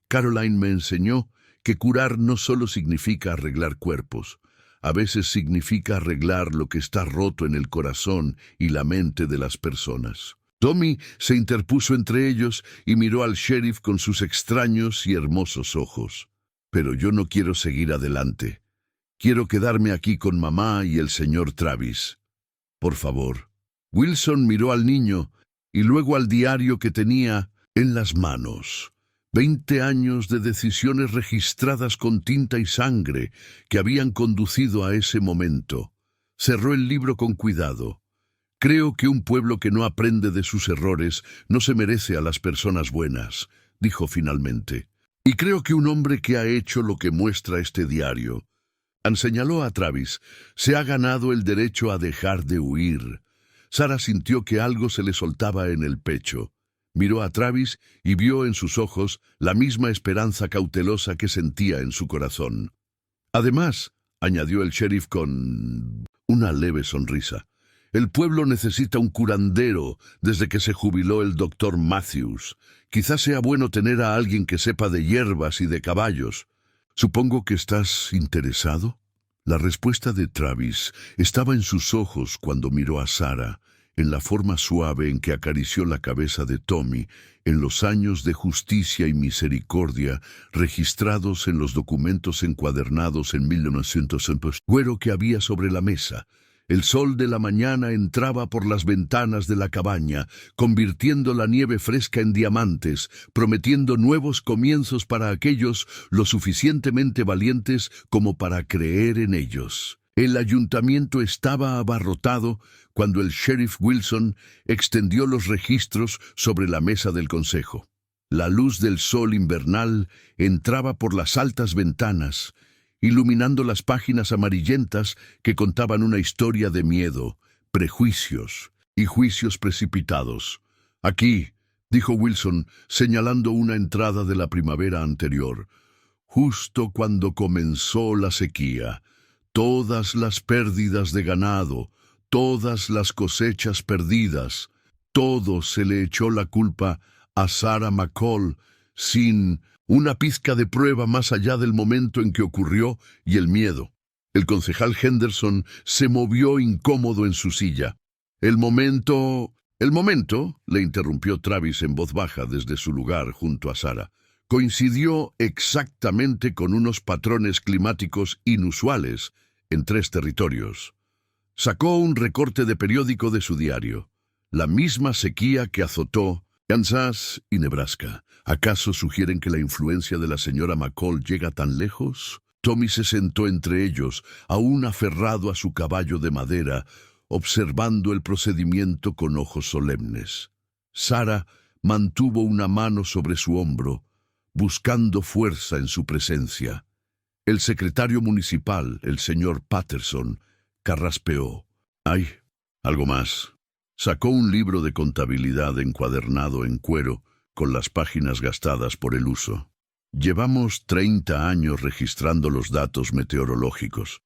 Caroline me enseñó que curar no solo significa arreglar cuerpos, a veces significa arreglar lo que está roto en el corazón y la mente de las personas. Tommy se interpuso entre ellos y miró al sheriff con sus extraños y hermosos ojos. «Pero yo no quiero seguir adelante. Quiero quedarme aquí con mamá y el señor Travis. Por favor». Wilson miró al niño y luego al diario que tenía en las manos. 20 años de decisiones registradas con tinta y sangre que habían conducido a ese momento. Cerró el libro con cuidado. «Creo que un pueblo que no aprende de sus errores no se merece a las personas buenas», dijo finalmente. «Y creo que un hombre que ha hecho lo que muestra este diario», señaló a Travis, «se ha ganado el derecho a dejar de huir». Sarah sintió que algo se le soltaba en el pecho. Miró a Travis y vio en sus ojos la misma esperanza cautelosa que sentía en su corazón. «Además», añadió el sheriff con una leve sonrisa, «el pueblo necesita un curandero desde que se jubiló el doctor Matthews. Quizás sea bueno tener a alguien que sepa de hierbas y de caballos. ¿Supongo que estás interesado?» La respuesta de Travis estaba en sus ojos cuando miró a Sarah, en la forma suave en que acarició la cabeza de Tommy, en los años de justicia y misericordia registrados en los documentos encuadernados en 1900. Cuero que había sobre la mesa. El sol de la mañana entraba por las ventanas de la cabaña, convirtiendo la nieve fresca en diamantes, prometiendo nuevos comienzos para aquellos lo suficientemente valientes como para creer en ellos. El ayuntamiento estaba abarrotado cuando el sheriff Wilson extendió los registros sobre la mesa del consejo. La luz del sol invernal entraba por las altas ventanas, iluminando las páginas amarillentas que contaban una historia de miedo, prejuicios y juicios precipitados. «Aquí», dijo Wilson, señalando una entrada de la primavera anterior, «justo cuando comenzó la sequía, todas las pérdidas de ganado, todas las cosechas perdidas, todo se le echó la culpa a Sarah McCall sin una pizca de prueba más allá del momento en que ocurrió y el miedo». El concejal Henderson se movió incómodo en su silla. «El momento», le interrumpió Travis en voz baja desde su lugar junto a Sarah, «coincidió exactamente con unos patrones climáticos inusuales en 3 territorios». Sacó un recorte de periódico de su diario. «La misma sequía que azotó Kansas y Nebraska. ¿Acaso sugieren que la influencia de la señora McCall llega tan lejos?» Tommy se sentó entre ellos, aún aferrado a su caballo de madera, observando el procedimiento con ojos solemnes. Sarah mantuvo una mano sobre su hombro, buscando fuerza en su presencia. El secretario municipal, el señor Patterson, carraspeó. «Ay, algo más». Sacó un libro de contabilidad encuadernado en cuero, con las páginas gastadas por el uso. «Llevamos 30 años registrando los datos meteorológicos.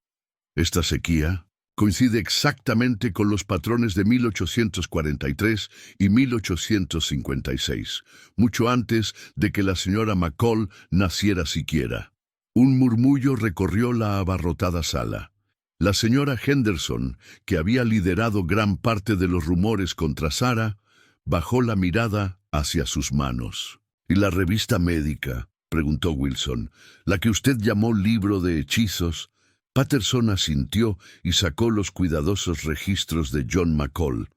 Esta sequía coincide exactamente con los patrones de 1843 y 1856, mucho antes de que la señora McCall naciera siquiera». Un murmullo recorrió la abarrotada sala. La señora Henderson, que había liderado gran parte de los rumores contra Sarah, bajó la mirada hacia sus manos. «¿Y la revista médica?», preguntó Wilson, «la que usted llamó libro de hechizos». Patterson asintió y sacó los cuidadosos registros de John McCall.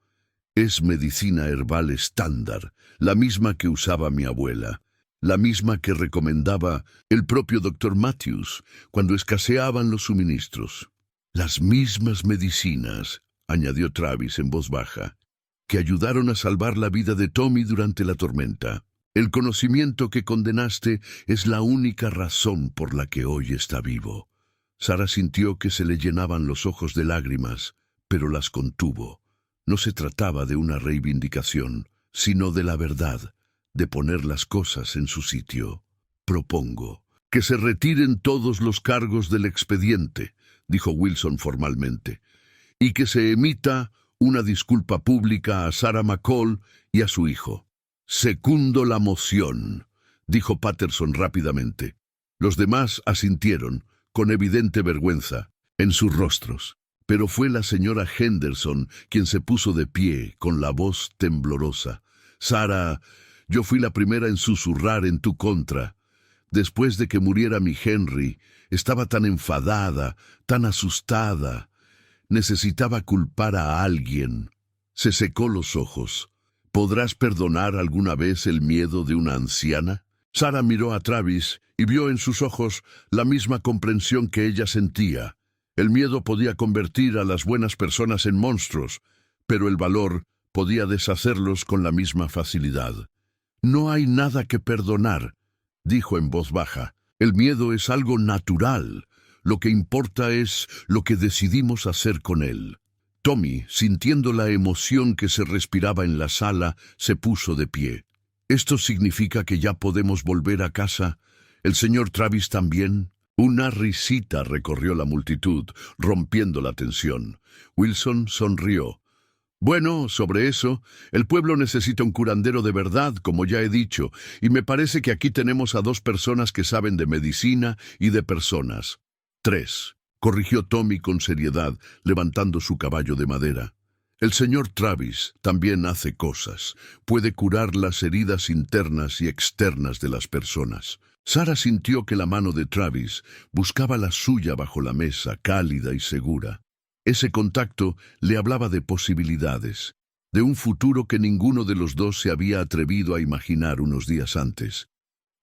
«Es medicina herbal estándar, la misma que usaba mi abuela, la misma que recomendaba el propio doctor Matthews cuando escaseaban los suministros. Las mismas medicinas», añadió Travis en voz baja, «que ayudaron a salvar la vida de Tommy durante la tormenta. El conocimiento que condenaste es la única razón por la que hoy está vivo». Sarah sintió que se le llenaban los ojos de lágrimas, pero las contuvo. No se trataba de una reivindicación, sino de la verdad, de poner las cosas en su sitio. «Propongo que se retiren todos los cargos del expediente», dijo Wilson formalmente, «y que se emita una disculpa pública a Sarah McCall y a su hijo». «Secundo la moción», dijo Patterson rápidamente. Los demás asintieron, con evidente vergüenza, en sus rostros. Pero fue la señora Henderson quien se puso de pie, con la voz temblorosa. «Sarah, yo fui la primera en susurrar en tu contra. Después de que muriera mi Henry, estaba tan enfadada, tan asustada. Necesitaba culpar a alguien». Se secó los ojos. ¿Podrás perdonar alguna vez el miedo de una anciana? Sarah miró a Travis y vio en sus ojos la misma comprensión que ella sentía. El miedo podía convertir a las buenas personas en monstruos, pero el valor podía deshacerlos con la misma facilidad. «No hay nada que perdonar», dijo en voz baja. «El miedo es algo natural. Lo que importa es lo que decidimos hacer con él». Tommy, sintiendo la emoción que se respiraba en la sala, se puso de pie. «¿Esto significa que ya podemos volver a casa? ¿El señor Travis también?» Una risita recorrió la multitud, rompiendo la tensión. Wilson sonrió. «Bueno, sobre eso, el pueblo necesita un curandero de verdad, como ya he dicho, y me parece que aquí tenemos a 2 personas que saben de medicina y de personas». «3», corrigió Tommy con seriedad, levantando su caballo de madera. «El señor Travis también hace cosas. Puede curar las heridas internas y externas de las personas». Sarah sintió que la mano de Travis buscaba la suya bajo la mesa, cálida y segura. Ese contacto le hablaba de posibilidades, de un futuro que ninguno de los dos se había atrevido a imaginar unos días antes.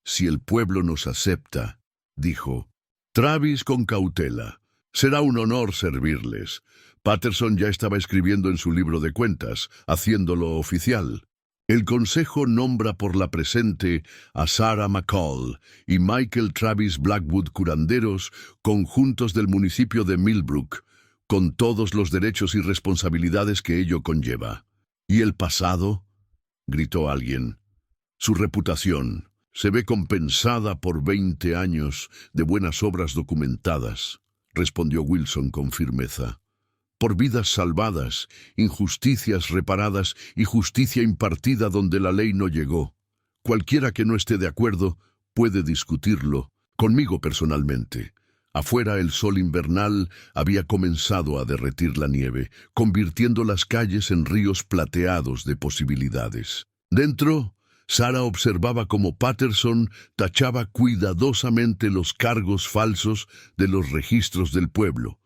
«Si el pueblo nos acepta», dijo Travis con cautela, «será un honor servirles». Patterson ya estaba escribiendo en su libro de cuentas, haciéndolo oficial. El consejo nombra por la presente a Sarah McCall y Michael Travis Blackwood curanderos conjuntos del municipio de Millbrook, con todos los derechos y responsabilidades que ello conlleva. «¿Y el pasado?», gritó alguien. «Su reputación se ve compensada por 20 años de buenas obras documentadas», respondió Wilson con firmeza. «Por vidas salvadas, injusticias reparadas y justicia impartida donde la ley no llegó. Cualquiera que no esté de acuerdo puede discutirlo, conmigo personalmente». Afuera el sol invernal había comenzado a derretir la nieve, convirtiendo las calles en ríos plateados de posibilidades. Dentro, Sarah observaba cómo Patterson tachaba cuidadosamente los cargos falsos de los registros del pueblo,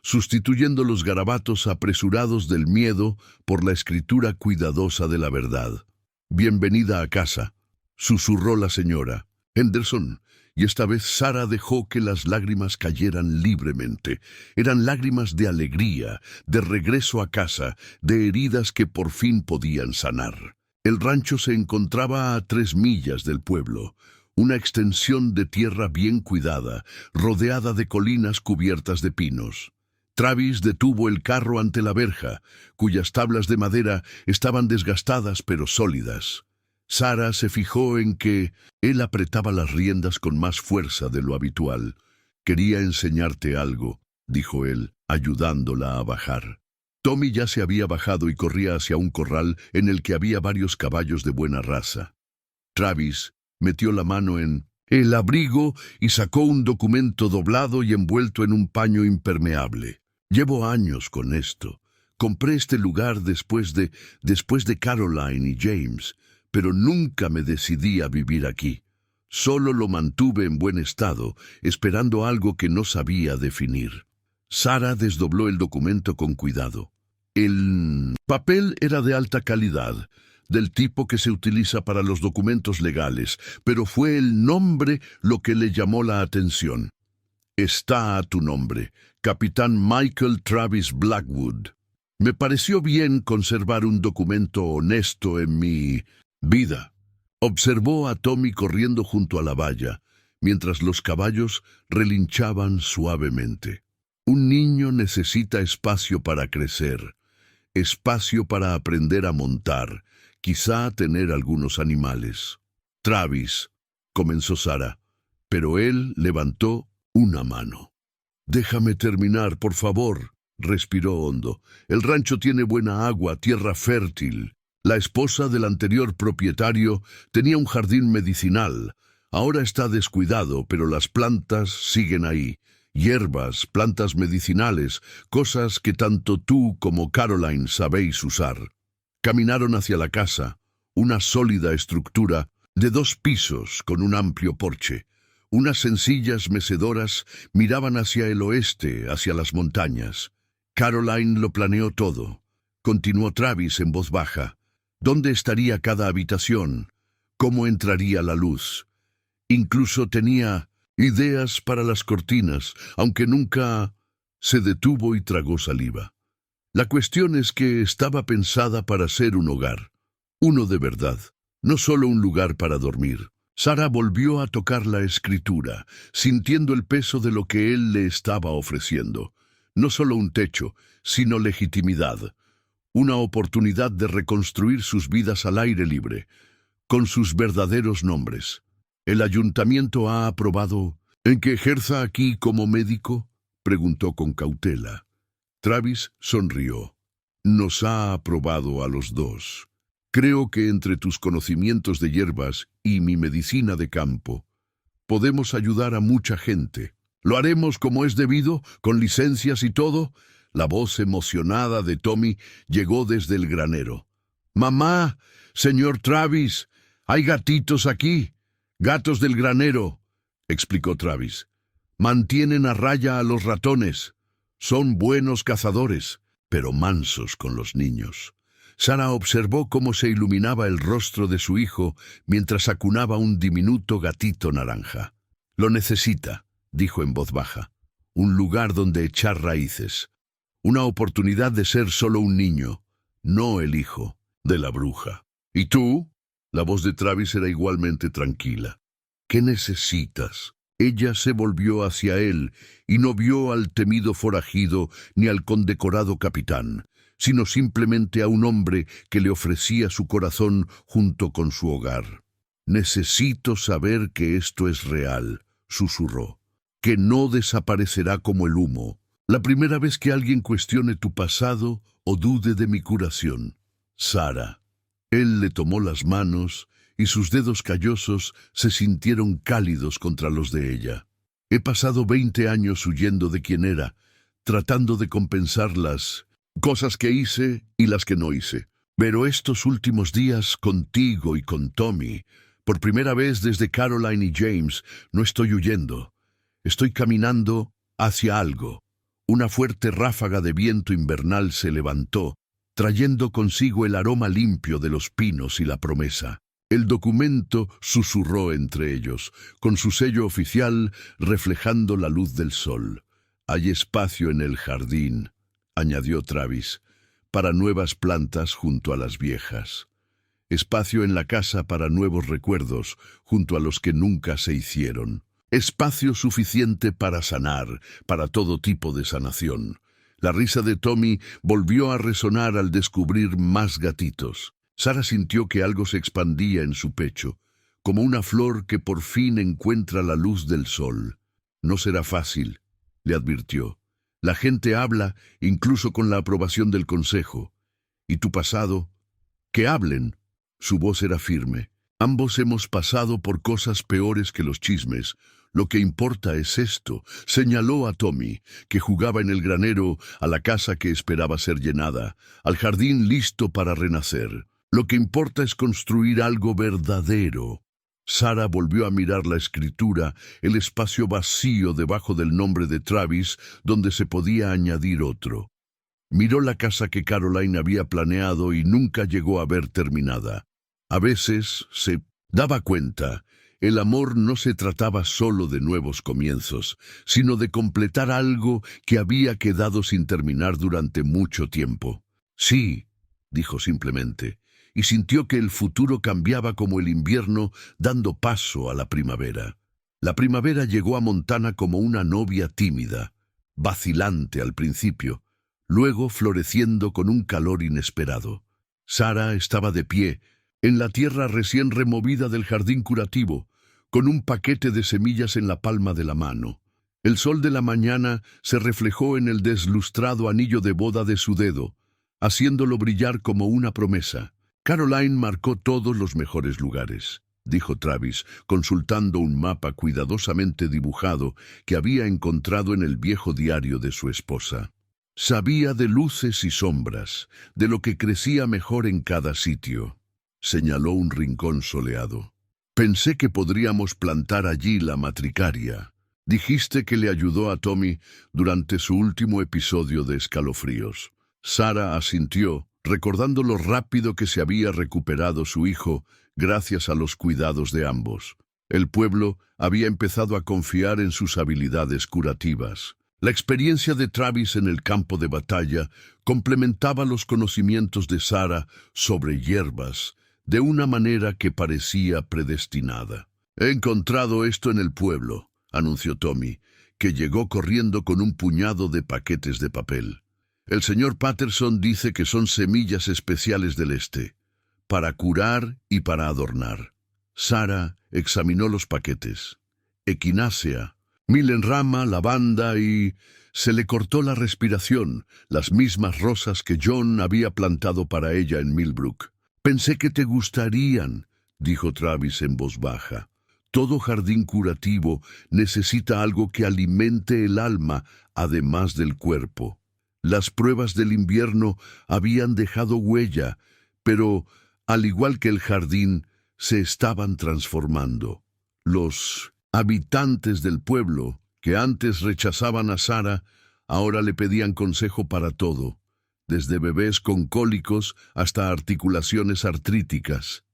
sustituyendo los garabatos apresurados del miedo por la escritura cuidadosa de la verdad. «Bienvenida a casa», susurró la señora Henderson, y esta vez Sarah dejó que las lágrimas cayeran libremente. Eran lágrimas de alegría, de regreso a casa, de heridas que por fin podían sanar. El rancho se encontraba a 3 millas del pueblo, una extensión de tierra bien cuidada, rodeada de colinas cubiertas de pinos. Travis detuvo el carro ante la verja, cuyas tablas de madera estaban desgastadas pero sólidas. Sarah se fijó en que él apretaba las riendas con más fuerza de lo habitual. «Quería enseñarte algo», dijo él, ayudándola a bajar. Tommy ya se había bajado y corría hacia un corral en el que había varios caballos de buena raza. Travis metió la mano en el abrigo y sacó un documento doblado y envuelto en un paño impermeable. «Llevo años con esto. Compré este lugar después de Caroline y James, pero nunca me decidí a vivir aquí. Solo lo mantuve en buen estado, esperando algo que no sabía definir». Sarah desdobló el documento con cuidado. El papel era de alta calidad, del tipo que se utiliza para los documentos legales, pero fue el nombre lo que le llamó la atención. «Está a tu nombre, Capitán Michael Travis Blackwood. Me pareció bien conservar un documento honesto en mi vida». Observó a Tommy corriendo junto a la valla, mientras los caballos relinchaban suavemente. Un niño necesita espacio para crecer, espacio para aprender a montar, quizá tener algunos animales. «Travis», comenzó Sarah, pero él levantó una mano. «Déjame terminar, por favor», respiró hondo. «El rancho tiene buena agua, tierra fértil. La esposa del anterior propietario tenía un jardín medicinal. Ahora está descuidado, pero las plantas siguen ahí. Hierbas, plantas medicinales, cosas que tanto tú como Caroline sabéis usar. Caminaron hacia la casa, una sólida estructura de 2 pisos con un amplio porche. Unas sencillas mecedoras miraban hacia el oeste, hacia las montañas. Caroline lo planeó todo. Continuó Travis en voz baja. ¿Dónde estaría cada habitación? ¿Cómo entraría la luz? Incluso tenía ideas para las cortinas, aunque nunca se detuvo y tragó saliva. La cuestión es que estaba pensada para ser un hogar, uno de verdad, no solo un lugar para dormir. Sara volvió a tocar la escritura, sintiendo el peso de lo que él le estaba ofreciendo. No solo un techo, sino legitimidad, una oportunidad de reconstruir sus vidas al aire libre, con sus verdaderos nombres. ¿El ayuntamiento ha aprobado en que ejerza aquí como médico?, preguntó con cautela. Travis sonrió. Nos ha aprobado a los 2. Creo que entre tus conocimientos de hierbas y mi medicina de campo, podemos ayudar a mucha gente. ¿Lo haremos como es debido, con licencias y todo? La voz emocionada de Tommy llegó desde el granero. «Mamá, señor Travis, hay gatitos aquí. Gatos del granero», explicó Travis. «Mantienen a raya a los ratones. Son buenos cazadores, pero mansos con los niños». Sara observó cómo se iluminaba el rostro de su hijo mientras acunaba un diminuto gatito naranja. «Lo necesita», dijo en voz baja. «Un lugar donde echar raíces. Una oportunidad de ser solo un niño, no el hijo de la bruja». «¿Y tú?». La voz de Travis era igualmente tranquila. «¿Qué necesitas?». Ella se volvió hacia él y no vio al temido forajido ni al condecorado capitán, sino simplemente a un hombre que le ofrecía su corazón junto con su hogar. «Necesito saber que esto es real», susurró, «que no desaparecerá como el humo. La primera vez que alguien cuestione tu pasado o dude de mi curación. Sara». Él le tomó las manos y sus dedos callosos se sintieron cálidos contra los de ella. «He pasado 20 años huyendo de quien era, tratando de compensar las cosas que hice y las que no hice. Pero estos últimos días contigo y con Tommy, por primera vez desde Caroline y James, no estoy huyendo. Estoy caminando hacia algo». Una fuerte ráfaga de viento invernal se levantó, trayendo consigo el aroma limpio de los pinos y la promesa. El documento susurró entre ellos, con su sello oficial reflejando la luz del sol. «Hay espacio en el jardín», añadió Travis, «para nuevas plantas junto a las viejas. Espacio en la casa para nuevos recuerdos junto a los que nunca se hicieron. Espacio suficiente para sanar, para todo tipo de sanación». La risa de Tommy volvió a resonar al descubrir más gatitos. Sara sintió que algo se expandía en su pecho, como una flor que por fin encuentra la luz del sol. «No será fácil», le advirtió. «La gente habla, incluso con la aprobación del consejo. ¿Y tu pasado?». «Que hablen». Su voz era firme. «Ambos hemos pasado por cosas peores que los chismes. Lo que importa es esto», señaló a Tommy, que jugaba en el granero, a la casa que esperaba ser llenada, al jardín listo para renacer. «Lo que importa es construir algo verdadero». Sara volvió a mirar la escritura, el espacio vacío debajo del nombre de Travis, donde se podía añadir otro. Miró la casa que Caroline había planeado y nunca llegó a ver terminada. A veces se daba cuenta. El amor no se trataba solo de nuevos comienzos, sino de completar algo que había quedado sin terminar durante mucho tiempo. «Sí», dijo simplemente, y sintió que el futuro cambiaba como el invierno, dando paso a la primavera. La primavera llegó a Montana como una novia tímida, vacilante al principio, luego floreciendo con un calor inesperado. Sara estaba de pie, en la tierra recién removida del jardín curativo, con un paquete de semillas en la palma de la mano. El sol de la mañana se reflejó en el deslustrado anillo de boda de su dedo, haciéndolo brillar como una promesa. Caroline marcó todos los mejores lugares. dijo Travis, consultando un mapa cuidadosamente dibujado que había encontrado en el viejo diario de su esposa. Sabía de luces y sombras, de lo que crecía mejor en cada sitio. Señaló un rincón soleado. Pensé que podríamos plantar allí la matricaria. Dijiste que le ayudó a Tommy durante su último episodio de escalofríos. Sarah asintió, recordando lo rápido que se había recuperado su hijo gracias a los cuidados de ambos. El pueblo había empezado a confiar en sus habilidades curativas. La experiencia de Travis en el campo de batalla complementaba los conocimientos de Sarah sobre hierbas de una manera que parecía predestinada. «He encontrado esto en el pueblo», anunció Tommy, que llegó corriendo con un puñado de paquetes de papel. «El señor Patterson dice que son semillas especiales del este, para curar y para adornar». Sarah examinó los paquetes. Equinácea, milenrama, lavanda y... Se le cortó la respiración, las mismas rosas que John había plantado para ella en Millbrook. «Pensé que te gustarían», dijo Travis en voz baja. «Todo jardín curativo necesita algo que alimente el alma, además del cuerpo». Las pruebas del invierno habían dejado huella, pero, al igual que el jardín, se estaban transformando. Los habitantes del pueblo, que antes rechazaban a Sarah, ahora le pedían consejo para todo, desde bebés con cólicos hasta articulaciones artríticas.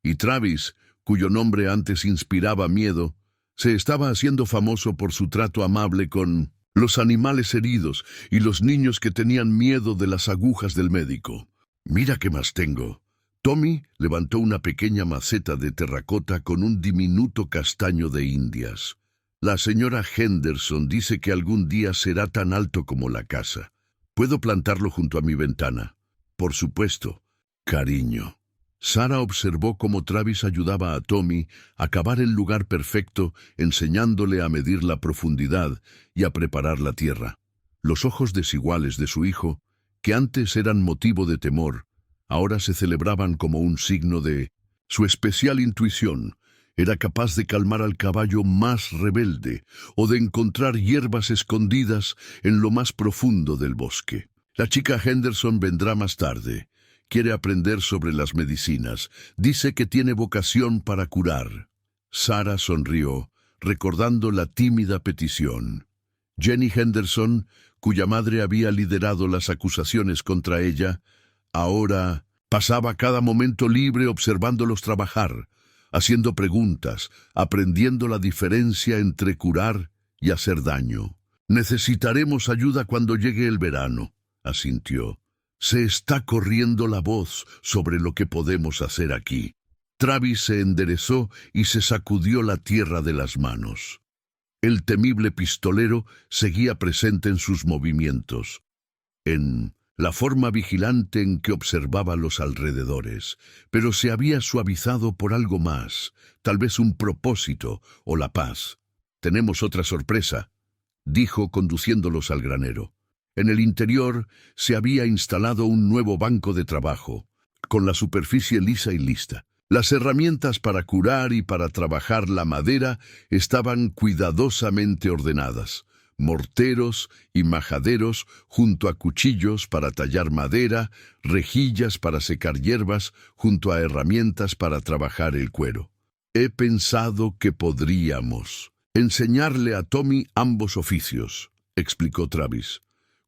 Y Travis, cuyo nombre antes inspiraba miedo, se estaba haciendo famoso por su trato amable con los animales heridos y los niños que tenían miedo de las agujas del médico. «Mira qué más tengo». Tommy levantó una pequeña maceta de terracota con un diminuto castaño de Indias. «La señora Henderson dice que algún día será tan alto como la casa. ¿Puedo plantarlo junto a mi ventana?» «Por supuesto, cariño». Sarah observó cómo Travis ayudaba a Tommy a cavar el lugar perfecto, enseñándole a medir la profundidad y a preparar la tierra. Los ojos desiguales de su hijo, que antes eran motivo de temor, ahora se celebraban como un signo de su especial intuición. Era capaz de calmar al caballo más rebelde o de encontrar hierbas escondidas en lo más profundo del bosque. «La chica Henderson vendrá más tarde. Quiere aprender sobre las medicinas. Dice que tiene vocación para curar». Sarah sonrió, recordando la tímida petición. Jenny Henderson, cuya madre había liderado las acusaciones contra ella, ahora pasaba cada momento libre observándolos trabajar, haciendo preguntas, aprendiendo la diferencia entre curar y hacer daño. «Necesitaremos ayuda cuando llegue el verano», asintió. «Se está corriendo la voz sobre lo que podemos hacer aquí». Travis se enderezó y se sacudió la tierra de las manos. El temible pistolero seguía presente en sus movimientos, en la forma vigilante en que observaba los alrededores, pero se había suavizado por algo más, tal vez un propósito o la paz. «Tenemos otra sorpresa», dijo conduciéndolos al granero. En el interior se había instalado un nuevo banco de trabajo, con la superficie lisa y lista. Las herramientas para curar y para trabajar la madera estaban cuidadosamente ordenadas. Morteros y majaderos junto a cuchillos para tallar madera, rejillas para secar hierbas junto a herramientas para trabajar el cuero. «He pensado que podríamos enseñarle a Tommy ambos oficios», explicó Travis.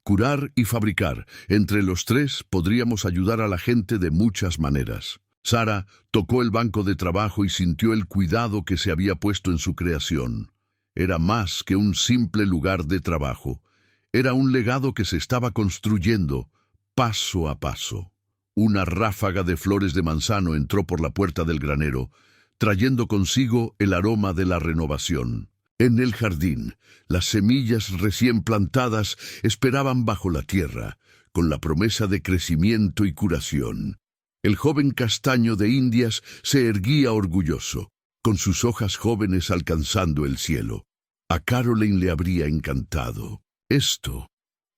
«Curar y fabricar. Entre los tres podríamos ayudar a la gente de muchas maneras». Sarah tocó el banco de trabajo y sintió el cuidado que se había puesto en su creación. Era más que un simple lugar de trabajo. Era un legado que se estaba construyendo, paso a paso. Una ráfaga de flores de manzano entró por la puerta del granero, trayendo consigo el aroma de la renovación. En el jardín, las semillas recién plantadas esperaban bajo la tierra, con la promesa de crecimiento y curación. El joven castaño de Indias se erguía orgulloso, con sus hojas jóvenes alcanzando el cielo. A Caroline le habría encantado. «Esto»,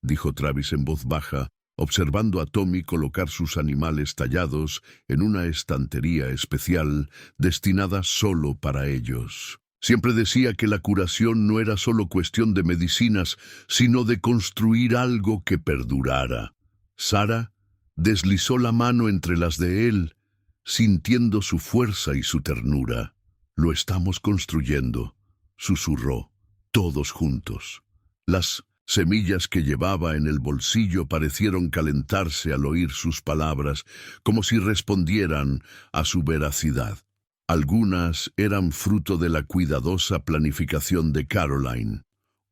dijo Travis en voz baja, observando a Tommy colocar sus animales tallados en una estantería especial destinada solo para ellos. Siempre decía que la curación no era solo cuestión de medicinas, sino de construir algo que perdurara. Sara deslizó la mano entre las de él, sintiendo su fuerza y su ternura. «Lo estamos construyendo», susurró, todos juntos. Las semillas que llevaba en el bolsillo parecieron calentarse al oír sus palabras, como si respondieran a su veracidad. Algunas eran fruto de la cuidadosa planificación de Caroline,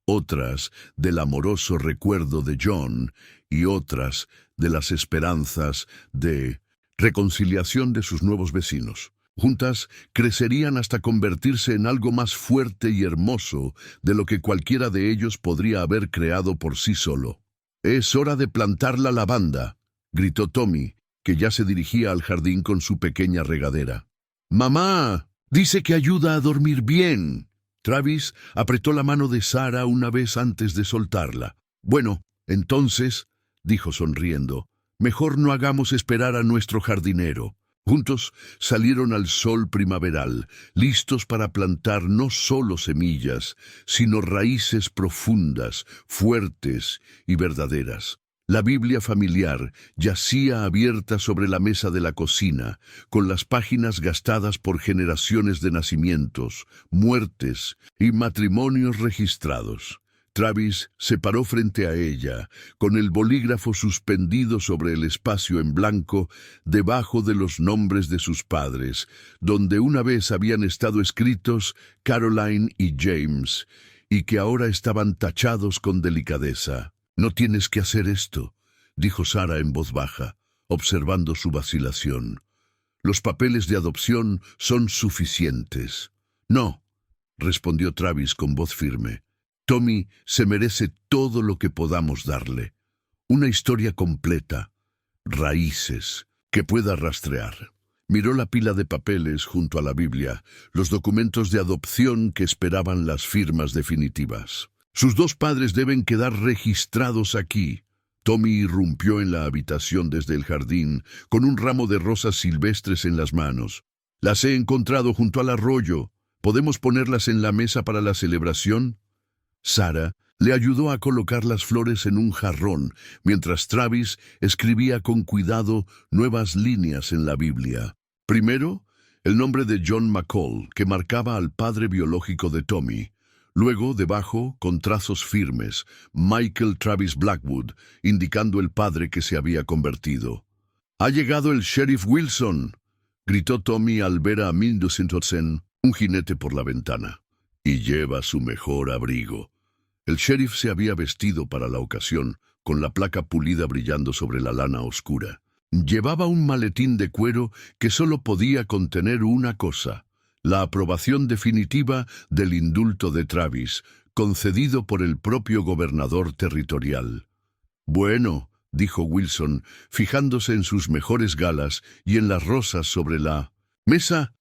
otras del amoroso recuerdo de John y otras de las esperanzas de reconciliación de sus nuevos vecinos. Juntas crecerían hasta convertirse en algo más fuerte y hermoso de lo que cualquiera de ellos podría haber creado por sí solo. «Es hora de plantar la lavanda», gritó Tommy, que ya se dirigía al jardín con su pequeña regadera. «Mamá, dice que ayuda a dormir bien». Travis apretó la mano de Sara una vez antes de soltarla. «Bueno, entonces», dijo sonriendo, «mejor no hagamos esperar a nuestro jardinero». Juntos salieron al sol primaveral, listos para plantar no solo semillas, sino raíces profundas, fuertes y verdaderas. La Biblia familiar yacía abierta sobre la mesa de la cocina, con las páginas gastadas por generaciones de nacimientos, muertes y matrimonios registrados. Travis se paró frente a ella, con el bolígrafo suspendido sobre el espacio en blanco debajo de los nombres de sus padres, donde una vez habían estado escritos Caroline y James, y que ahora estaban tachados con delicadeza. «No tienes que hacer esto», dijo Sara en voz baja, observando su vacilación. «Los papeles de adopción son suficientes». «No», respondió Travis con voz firme. «Tommy se merece todo lo que podamos darle. Una historia completa, raíces, que pueda rastrear». Miró la pila de papeles junto a la Biblia, los documentos de adopción que esperaban las firmas definitivas. «Sus dos padres deben quedar registrados aquí». Tommy irrumpió en la habitación desde el jardín, con un ramo de rosas silvestres en las manos. «Las he encontrado junto al arroyo. ¿Podemos ponerlas en la mesa para la celebración?» Sara le ayudó a colocar las flores en un jarrón, mientras Travis escribía con cuidado nuevas líneas en la Biblia. Primero, el nombre de John McCall, que marcaba al padre biológico de Tommy. Luego, debajo, con trazos firmes, Michael Travis Blackwood, indicando el padre que se había convertido. «¡Ha llegado el sheriff Wilson!», gritó Tommy al ver a 1200, un jinete por la ventana. «Y lleva su mejor abrigo». El sheriff se había vestido para la ocasión, con la placa pulida brillando sobre la lana oscura. Llevaba un maletín de cuero que solo podía contener una cosa: la aprobación definitiva del indulto de Travis, concedido por el propio gobernador territorial. «Bueno», dijo Wilson, fijándose en sus mejores galas y en las rosas sobre la mesa,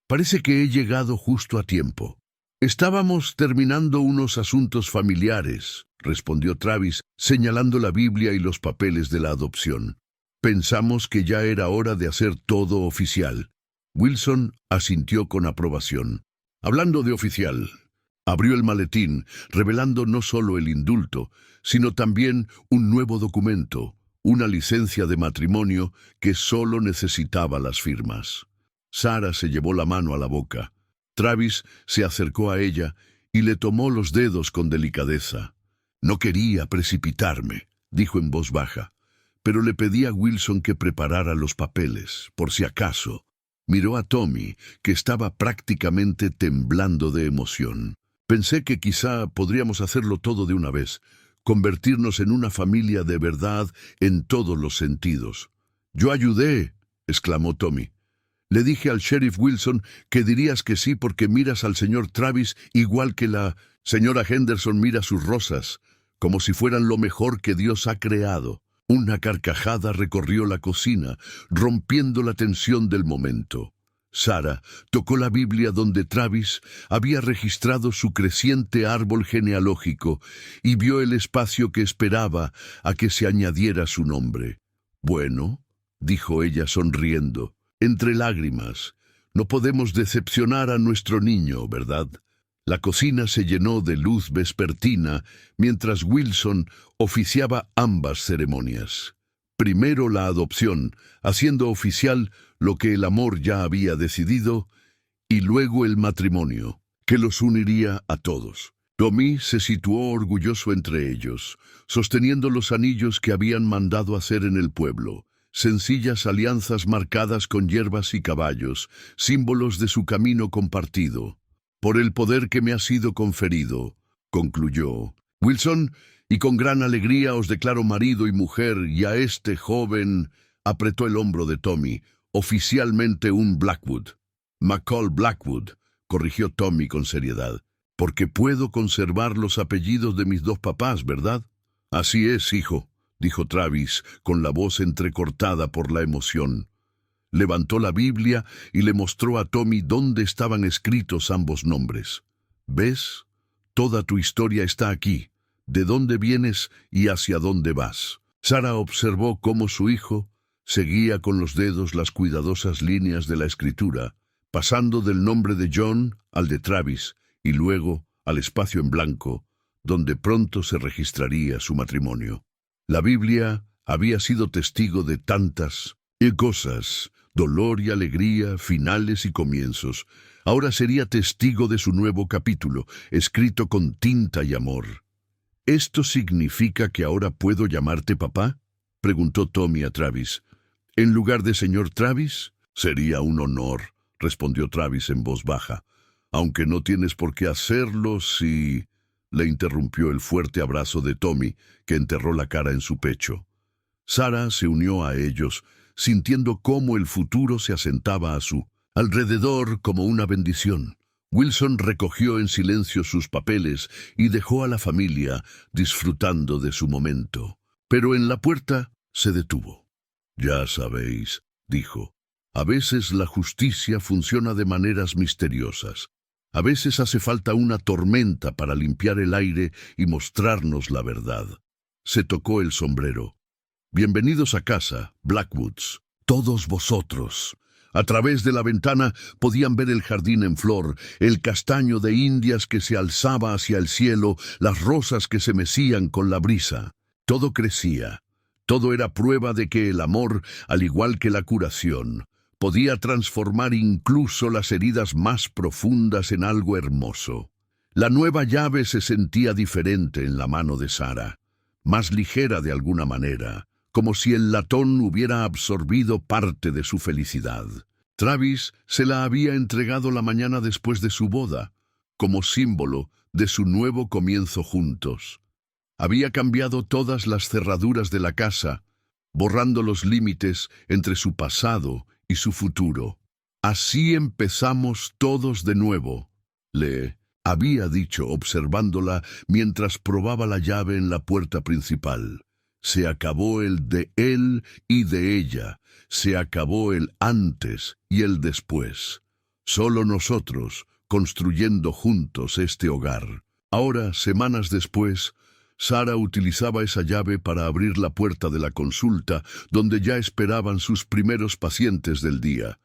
«parece que he llegado justo a tiempo». «Estábamos terminando unos asuntos familiares», respondió Travis, señalando la Biblia y los papeles de la adopción. «Pensamos que ya era hora de hacer todo oficial». Wilson asintió con aprobación. «Hablando de oficial», abrió el maletín, revelando no solo el indulto, sino también un nuevo documento, una licencia de matrimonio que solo necesitaba las firmas. Sara se llevó la mano a la boca. Travis se acercó a ella y le tomó los dedos con delicadeza. «No quería precipitarme», dijo en voz baja, «pero le pedí a Wilson que preparara los papeles, por si acaso». Miró a Tommy, que estaba prácticamente temblando de emoción. «Pensé que quizá podríamos hacerlo todo de una vez, convertirnos en una familia de verdad en todos los sentidos». «Yo ayudé», exclamó Tommy. «Le dije al sheriff Wilson que dirías que sí porque miras al señor Travis igual que la señora Henderson mira sus rosas, como si fueran lo mejor que Dios ha creado». Una carcajada recorrió la cocina, rompiendo la tensión del momento. Sara tocó la Biblia donde Travis había registrado su creciente árbol genealógico y vio el espacio que esperaba a que se añadiera su nombre. «Bueno», dijo ella sonriendo, entre lágrimas, «no podemos decepcionar a nuestro niño, ¿verdad?» La cocina se llenó de luz vespertina mientras Wilson oficiaba ambas ceremonias. Primero la adopción, haciendo oficial lo que el amor ya había decidido, y luego el matrimonio, que los uniría a todos. Tommy se situó orgulloso entre ellos, sosteniendo los anillos que habían mandado hacer en el pueblo, sencillas alianzas marcadas con hierbas y caballos, símbolos de su camino compartido. «Por el poder que me ha sido conferido», concluyó Wilson, «y con gran alegría os declaro marido y mujer, y a este joven», apretó el hombro de Tommy, «oficialmente un Blackwood». «McCall Blackwood», corrigió Tommy con seriedad, «porque puedo conservar los apellidos de mis dos papás, ¿verdad?» «Así es, hijo», dijo Travis, con la voz entrecortada por la emoción. Levantó la Biblia y le mostró a Tommy dónde estaban escritos ambos nombres. «¿Ves? Toda tu historia está aquí, de dónde vienes y hacia dónde vas». Sara observó cómo su hijo seguía con los dedos las cuidadosas líneas de la escritura, pasando del nombre de John al de Travis y luego al espacio en blanco, donde pronto se registraría su matrimonio. La Biblia había sido testigo de tantas cosas, dolor y alegría, finales y comienzos. Ahora sería testigo de su nuevo capítulo, escrito con tinta y amor. «¿Esto significa que ahora puedo llamarte papá?», preguntó Tommy a Travis. «¿En lugar de señor Travis?» «Sería un honor», respondió Travis en voz baja. «Aunque no tienes por qué hacerlo si...» Le interrumpió el fuerte abrazo de Tommy, que enterró la cara en su pecho. Sara se unió a ellos, sintiendo cómo el futuro se asentaba a su alrededor como una bendición. Wilson recogió en silencio sus papeles y dejó a la familia disfrutando de su momento. Pero en la puerta se detuvo. «Ya sabéis», dijo, «a veces la justicia funciona de maneras misteriosas. A veces hace falta una tormenta para limpiar el aire y mostrarnos la verdad». Se tocó el sombrero. «Bienvenidos a casa, Blackwoods, todos vosotros». A través de la ventana podían ver el jardín en flor, el castaño de indias que se alzaba hacia el cielo, las rosas que se mecían con la brisa. Todo crecía. Todo era prueba de que el amor, al igual que la curación, podía transformar incluso las heridas más profundas en algo hermoso. La nueva llave se sentía diferente en la mano de Sara, más ligera de alguna manera, como si el latón hubiera absorbido parte de su felicidad. Travis se la había entregado la mañana después de su boda, como símbolo de su nuevo comienzo juntos. Había cambiado todas las cerraduras de la casa, borrando los límites entre su pasado y su futuro. «Así empezamos todos de nuevo», le había dicho observándola mientras probaba la llave en la puerta principal. Se acabó el de él y de ella, se acabó el antes y el después. Solo nosotros, construyendo juntos este hogar. Ahora, semanas después, Sara utilizaba esa llave para abrir la puerta de la consulta, donde ya esperaban sus primeros pacientes del día.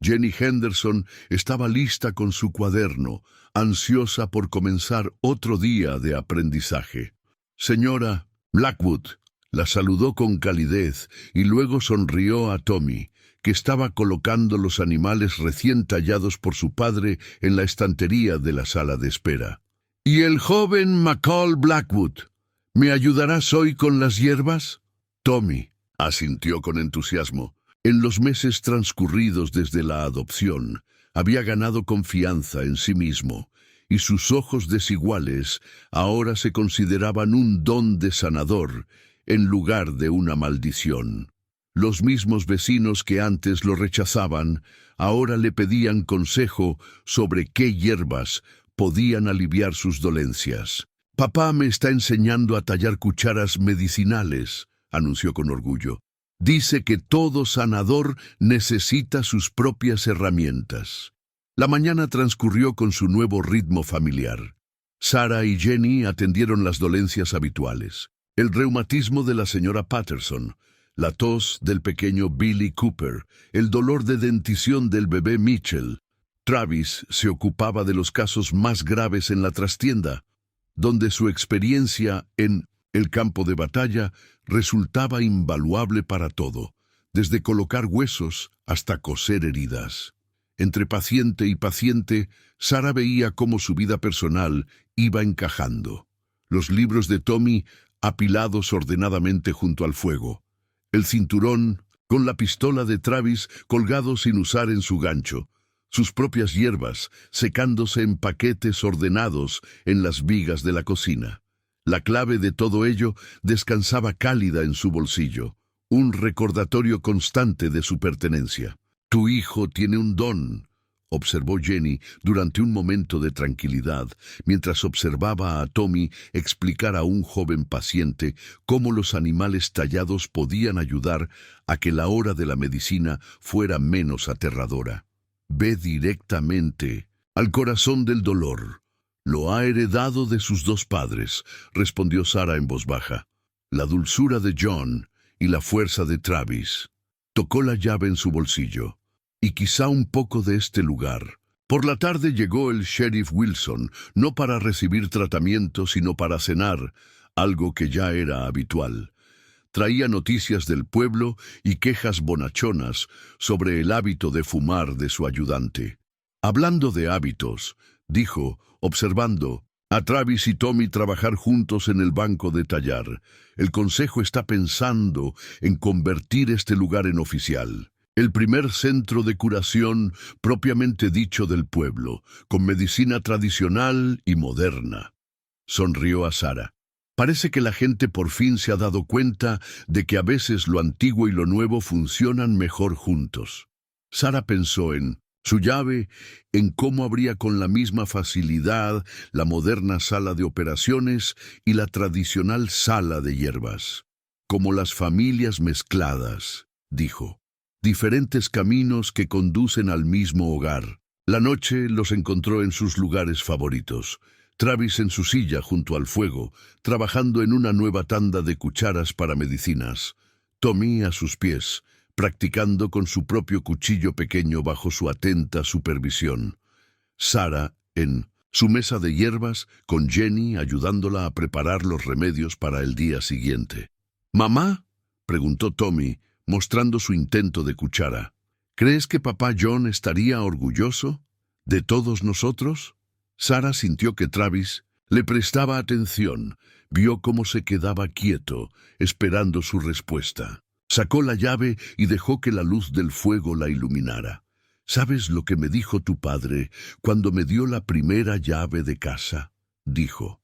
Jenny Henderson estaba lista con su cuaderno, ansiosa por comenzar otro día de aprendizaje. «Señora Blackwood», la saludó con calidez y luego sonrió a Tommy, que estaba colocando los animales recién tallados por su padre en la estantería de la sala de espera. «¿Y el joven McCall Blackwood? ¿Me ayudarás hoy con las hierbas?» Tommy asintió con entusiasmo. En los meses transcurridos desde la adopción, había ganado confianza en sí mismo, y sus ojos desiguales ahora se consideraban un don de sanador, en lugar de una maldición. Los mismos vecinos que antes lo rechazaban, ahora le pedían consejo sobre qué hierbas podían aliviar sus dolencias. «Papá me está enseñando a tallar cucharas medicinales», anunció con orgullo. Dice que todo sanador necesita sus propias herramientas. La mañana transcurrió con su nuevo ritmo familiar. Sarah y Jenny atendieron las dolencias habituales: el reumatismo de la señora Patterson, la tos del pequeño Billy Cooper, el dolor de dentición del bebé Mitchell. Travis se ocupaba de los casos más graves en la trastienda, donde su experiencia en el campo de batalla resultaba invaluable para todo, desde colocar huesos hasta coser heridas. Entre paciente y paciente, Sarah veía cómo su vida personal iba encajando. Los libros de Tommy apilados ordenadamente junto al fuego, el cinturón con la pistola de Travis colgado sin usar en su gancho, sus propias hierbas secándose en paquetes ordenados en las vigas de la cocina. La clave de todo ello descansaba cálida en su bolsillo, un recordatorio constante de su pertenencia. «Tu hijo tiene un don», observó Jenny durante un momento de tranquilidad, mientras observaba a Tommy explicar a un joven paciente cómo los animales tallados podían ayudar a que la hora de la medicina fuera menos aterradora. «Ve directamente al corazón del dolor. Lo ha heredado de sus dos padres», respondió Sarah en voz baja. «La dulzura de John y la fuerza de Travis». Tocó la llave en su bolsillo. «Y quizá un poco de este lugar». Por la tarde llegó el sheriff Wilson, no para recibir tratamiento, sino para cenar, algo que ya era habitual. Traía noticias del pueblo y quejas bonachonas sobre el hábito de fumar de su ayudante. «Hablando de hábitos», dijo, observando a Travis y Tommy trabajar juntos en el banco de tallar, «el consejo está pensando en convertir este lugar en oficial. El primer centro de curación propiamente dicho del pueblo, con medicina tradicional y moderna». Sonrió a Sarah. «Parece que la gente por fin se ha dado cuenta de que a veces lo antiguo y lo nuevo funcionan mejor juntos». Sarah pensó en su llave, en cómo habría con la misma facilidad la moderna sala de operaciones y la tradicional sala de hierbas. «Como las familias mezcladas», dijo. «Diferentes caminos que conducen al mismo hogar». La noche los encontró en sus lugares favoritos. Travis en su silla junto al fuego, trabajando en una nueva tanda de cucharas para medicinas. Tommy a sus pies, practicando con su propio cuchillo pequeño bajo su atenta supervisión. Sarah en su mesa de hierbas, con Jenny ayudándola a preparar los remedios para el día siguiente. «¿Mamá?», preguntó Tommy, mostrando su intento de cuchara. «¿Crees que papá John estaría orgulloso de todos nosotros?». Sarah sintió que Travis le prestaba atención, vio cómo se quedaba quieto, esperando su respuesta. Sacó la llave y dejó que la luz del fuego la iluminara. «¿Sabes lo que me dijo tu padre cuando me dio la primera llave de casa?», dijo.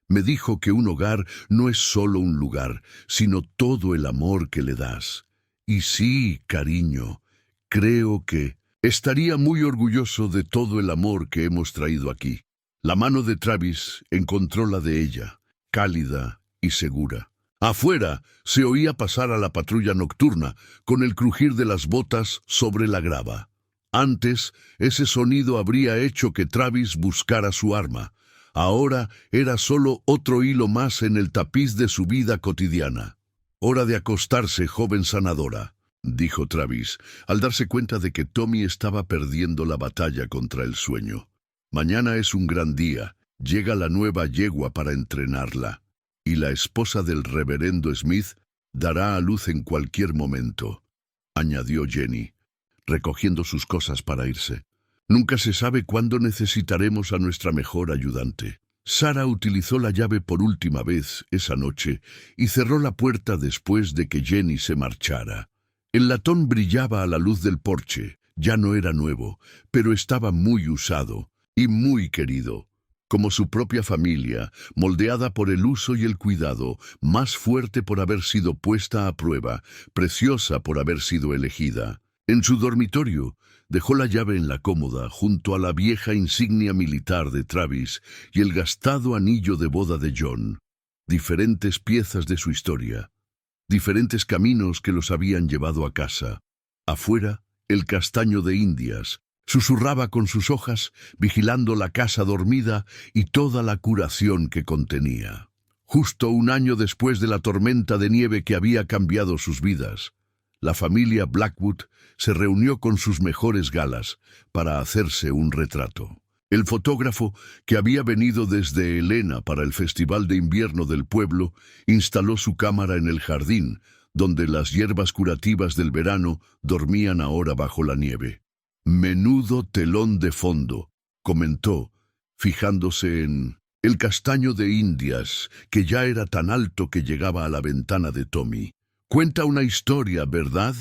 «Me dijo que un hogar no es solo un lugar, sino todo el amor que le das. Y sí, cariño, creo que estaría muy orgulloso de todo el amor que hemos traído aquí». La mano de Travis encontró la de ella, cálida y segura. Afuera se oía pasar a la patrulla nocturna, con el crujir de las botas sobre la grava. Antes, ese sonido habría hecho que Travis buscara su arma. Ahora era solo otro hilo más en el tapiz de su vida cotidiana. «Hora de acostarse, joven sanadora», dijo Travis, al darse cuenta de que Tommy estaba perdiendo la batalla contra el sueño. «Mañana es un gran día. Llega la nueva yegua para entrenarla. Y la esposa del reverendo Smith dará a luz en cualquier momento», añadió Jenny, recogiendo sus cosas para irse. «Nunca se sabe cuándo necesitaremos a nuestra mejor ayudante». Sarah utilizó la llave por última vez esa noche y cerró la puerta después de que Jenny se marchara. El latón brillaba a la luz del porche. Ya no era nuevo, pero estaba muy usado y muy querido, como su propia familia, moldeada por el uso y el cuidado, más fuerte por haber sido puesta a prueba, preciosa por haber sido elegida. En su dormitorio, dejó la llave en la cómoda junto a la vieja insignia militar de Travis y el gastado anillo de boda de John, diferentes piezas de su historia. diferentes caminos que los habían llevado a casa. Afuera, el castaño de Indias susurraba con sus hojas, vigilando la casa dormida y toda la curación que contenía. Justo un año después de la tormenta de nieve que había cambiado sus vidas, la familia Blackwood se reunió con sus mejores galas para hacerse un retrato. El fotógrafo, que había venido desde Helena para el Festival de Invierno del pueblo, instaló su cámara en el jardín, donde las hierbas curativas del verano dormían ahora bajo la nieve. «Menudo telón de fondo», comentó, fijándose en el castaño de Indias, que ya era tan alto que llegaba a la ventana de Tommy. «Cuenta una historia, ¿verdad?»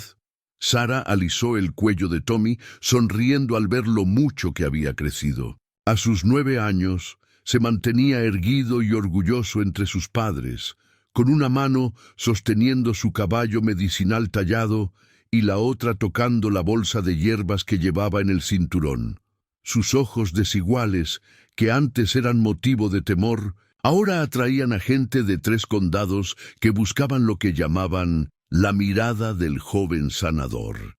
Sara alisó el cuello de Tommy, sonriendo al ver lo mucho que había crecido. A sus 9 años, se mantenía erguido y orgulloso entre sus padres, con una mano sosteniendo su caballo medicinal tallado y la otra tocando la bolsa de hierbas que llevaba en el cinturón. Sus ojos desiguales, que antes eran motivo de temor, ahora atraían a gente de 3 condados que buscaban lo que llamaban la mirada del joven sanador.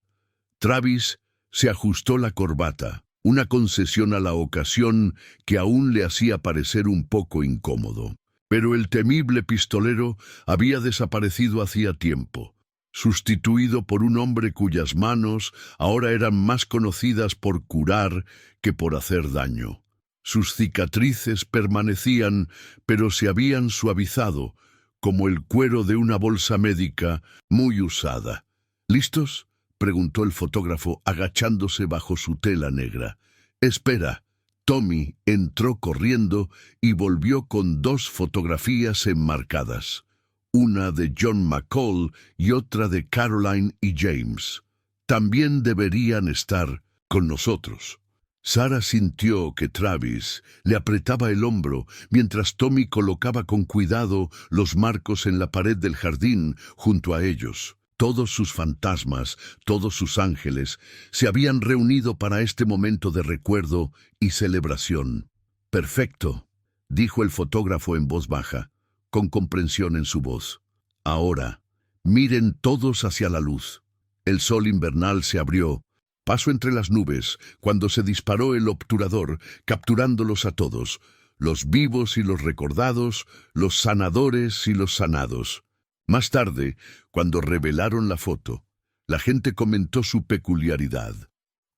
Travis se ajustó la corbata, una concesión a la ocasión que aún le hacía parecer un poco incómodo. Pero el temible pistolero había desaparecido hacía tiempo, sustituido por un hombre cuyas manos ahora eran más conocidas por curar que por hacer daño. Sus cicatrices permanecían, pero se habían suavizado, como el cuero de una bolsa médica muy usada. ¿Listos?, preguntó el fotógrafo agachándose bajo su tela negra. «Espera». Tommy entró corriendo y volvió con 2 fotografías enmarcadas, una de John McCall y otra de Caroline y James. «También deberían estar con nosotros». Sara sintió que Travis le apretaba el hombro mientras Tommy colocaba con cuidado los marcos en la pared del jardín junto a ellos. Todos sus fantasmas, todos sus ángeles, se habían reunido para este momento de recuerdo y celebración. «Perfecto», dijo el fotógrafo en voz baja, con comprensión en su voz. «Ahora, miren todos hacia la luz». El sol invernal se abrió, paso entre las nubes, cuando se disparó el obturador, capturándolos a todos, los vivos y los recordados, los sanadores y los sanados. Más tarde, cuando revelaron la foto, la gente comentó su peculiaridad,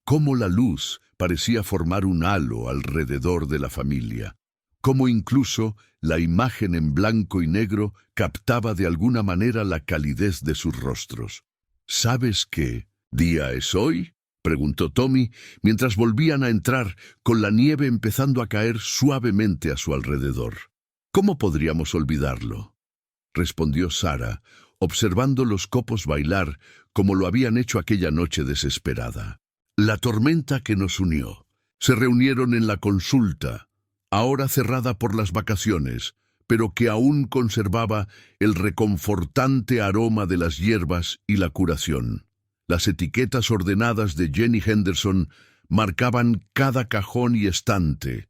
cómo la luz parecía formar un halo alrededor de la familia, cómo incluso la imagen en blanco y negro captaba de alguna manera la calidez de sus rostros. «¿Sabes qué día es hoy?», preguntó Tommy, mientras volvían a entrar, con la nieve empezando a caer suavemente a su alrededor. «¿Cómo podríamos olvidarlo?», respondió Sara, observando los copos bailar como lo habían hecho aquella noche desesperada. «La tormenta que nos unió». Se reunieron en la consulta, ahora cerrada por las vacaciones, pero que aún conservaba el reconfortante aroma de las hierbas y la curación. Las etiquetas ordenadas de Jenny Henderson marcaban cada cajón y estante.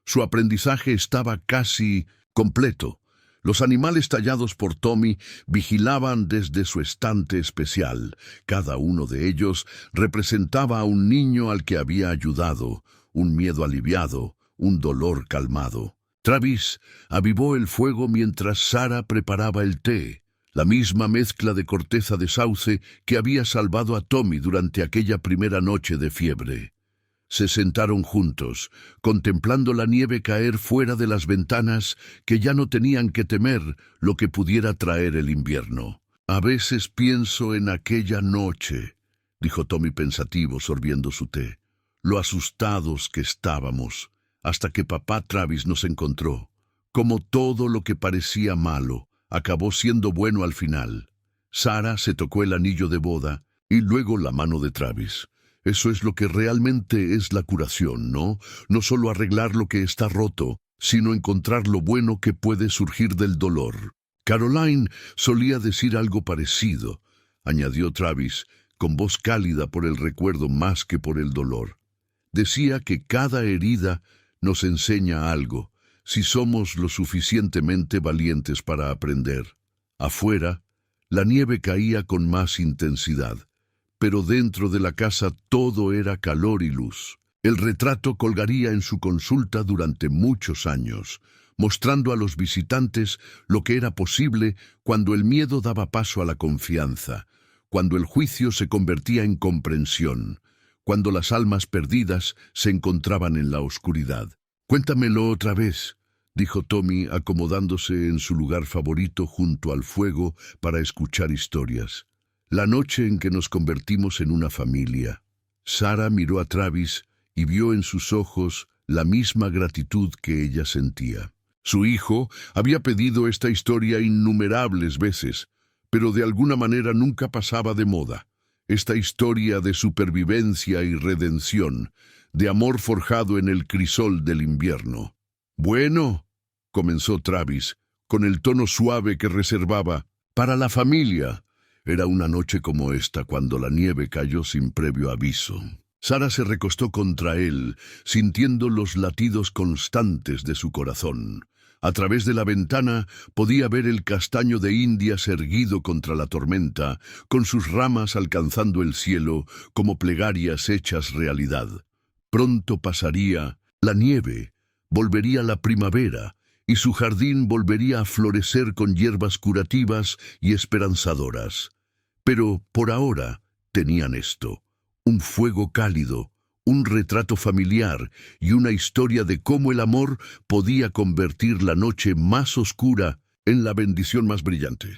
Su aprendizaje estaba casi completo. Los animales tallados por Tommy vigilaban desde su estante especial. Cada uno de ellos representaba a un niño al que había ayudado, un miedo aliviado, un dolor calmado. Travis avivó el fuego mientras Sara preparaba el té, la misma mezcla de corteza de sauce que había salvado a Tommy durante aquella primera noche de fiebre. Se sentaron juntos, contemplando la nieve caer fuera de las ventanas que ya no tenían que temer lo que pudiera traer el invierno. «A veces pienso en aquella noche», dijo Tommy pensativo sorbiendo su té, «lo asustados que estábamos, hasta que papá Travis nos encontró. Como todo lo que parecía malo acabó siendo bueno al final». Sara se tocó el anillo de boda y luego la mano de Travis. «Eso es lo que realmente es la curación, ¿no? No solo arreglar lo que está roto, sino encontrar lo bueno que puede surgir del dolor». «Caroline solía decir algo parecido», añadió Travis, con voz cálida por el recuerdo más que por el dolor. «Decía que cada herida nos enseña algo, si somos lo suficientemente valientes para aprender». Afuera, La nieve caía con más intensidad, pero dentro de la casa todo era calor y luz. El retrato colgaría en su consulta durante muchos años, mostrando a los visitantes lo que era posible cuando el miedo daba paso a la confianza, cuando el juicio se convertía en comprensión, cuando las almas perdidas se encontraban en la oscuridad. «Cuéntamelo otra vez», dijo Tommy, acomodándose en su lugar favorito junto al fuego para escuchar historias. «La noche en que nos convertimos en una familia». Sarah miró a Travis y vio en sus ojos la misma gratitud que ella sentía. Su hijo había pedido esta historia innumerables veces, pero de alguna manera nunca pasaba de moda. Esta historia de supervivencia y redención, de amor forjado en el crisol del invierno. «Bueno», comenzó Travis, con el tono suave que reservaba, «para la familia». Era una noche como esta cuando la nieve cayó sin previo aviso. Sarah se recostó contra él, sintiendo los latidos constantes de su corazón. A través de la ventana podía ver el castaño de Indias erguido contra la tormenta, con sus ramas alcanzando el cielo como plegarias hechas realidad. Pronto pasaría la nieve, volvería la primavera, y su jardín volvería a florecer con hierbas curativas y esperanzadoras. Pero por ahora tenían esto: un fuego cálido, un retrato familiar y una historia de cómo el amor podía convertir la noche más oscura en la bendición más brillante.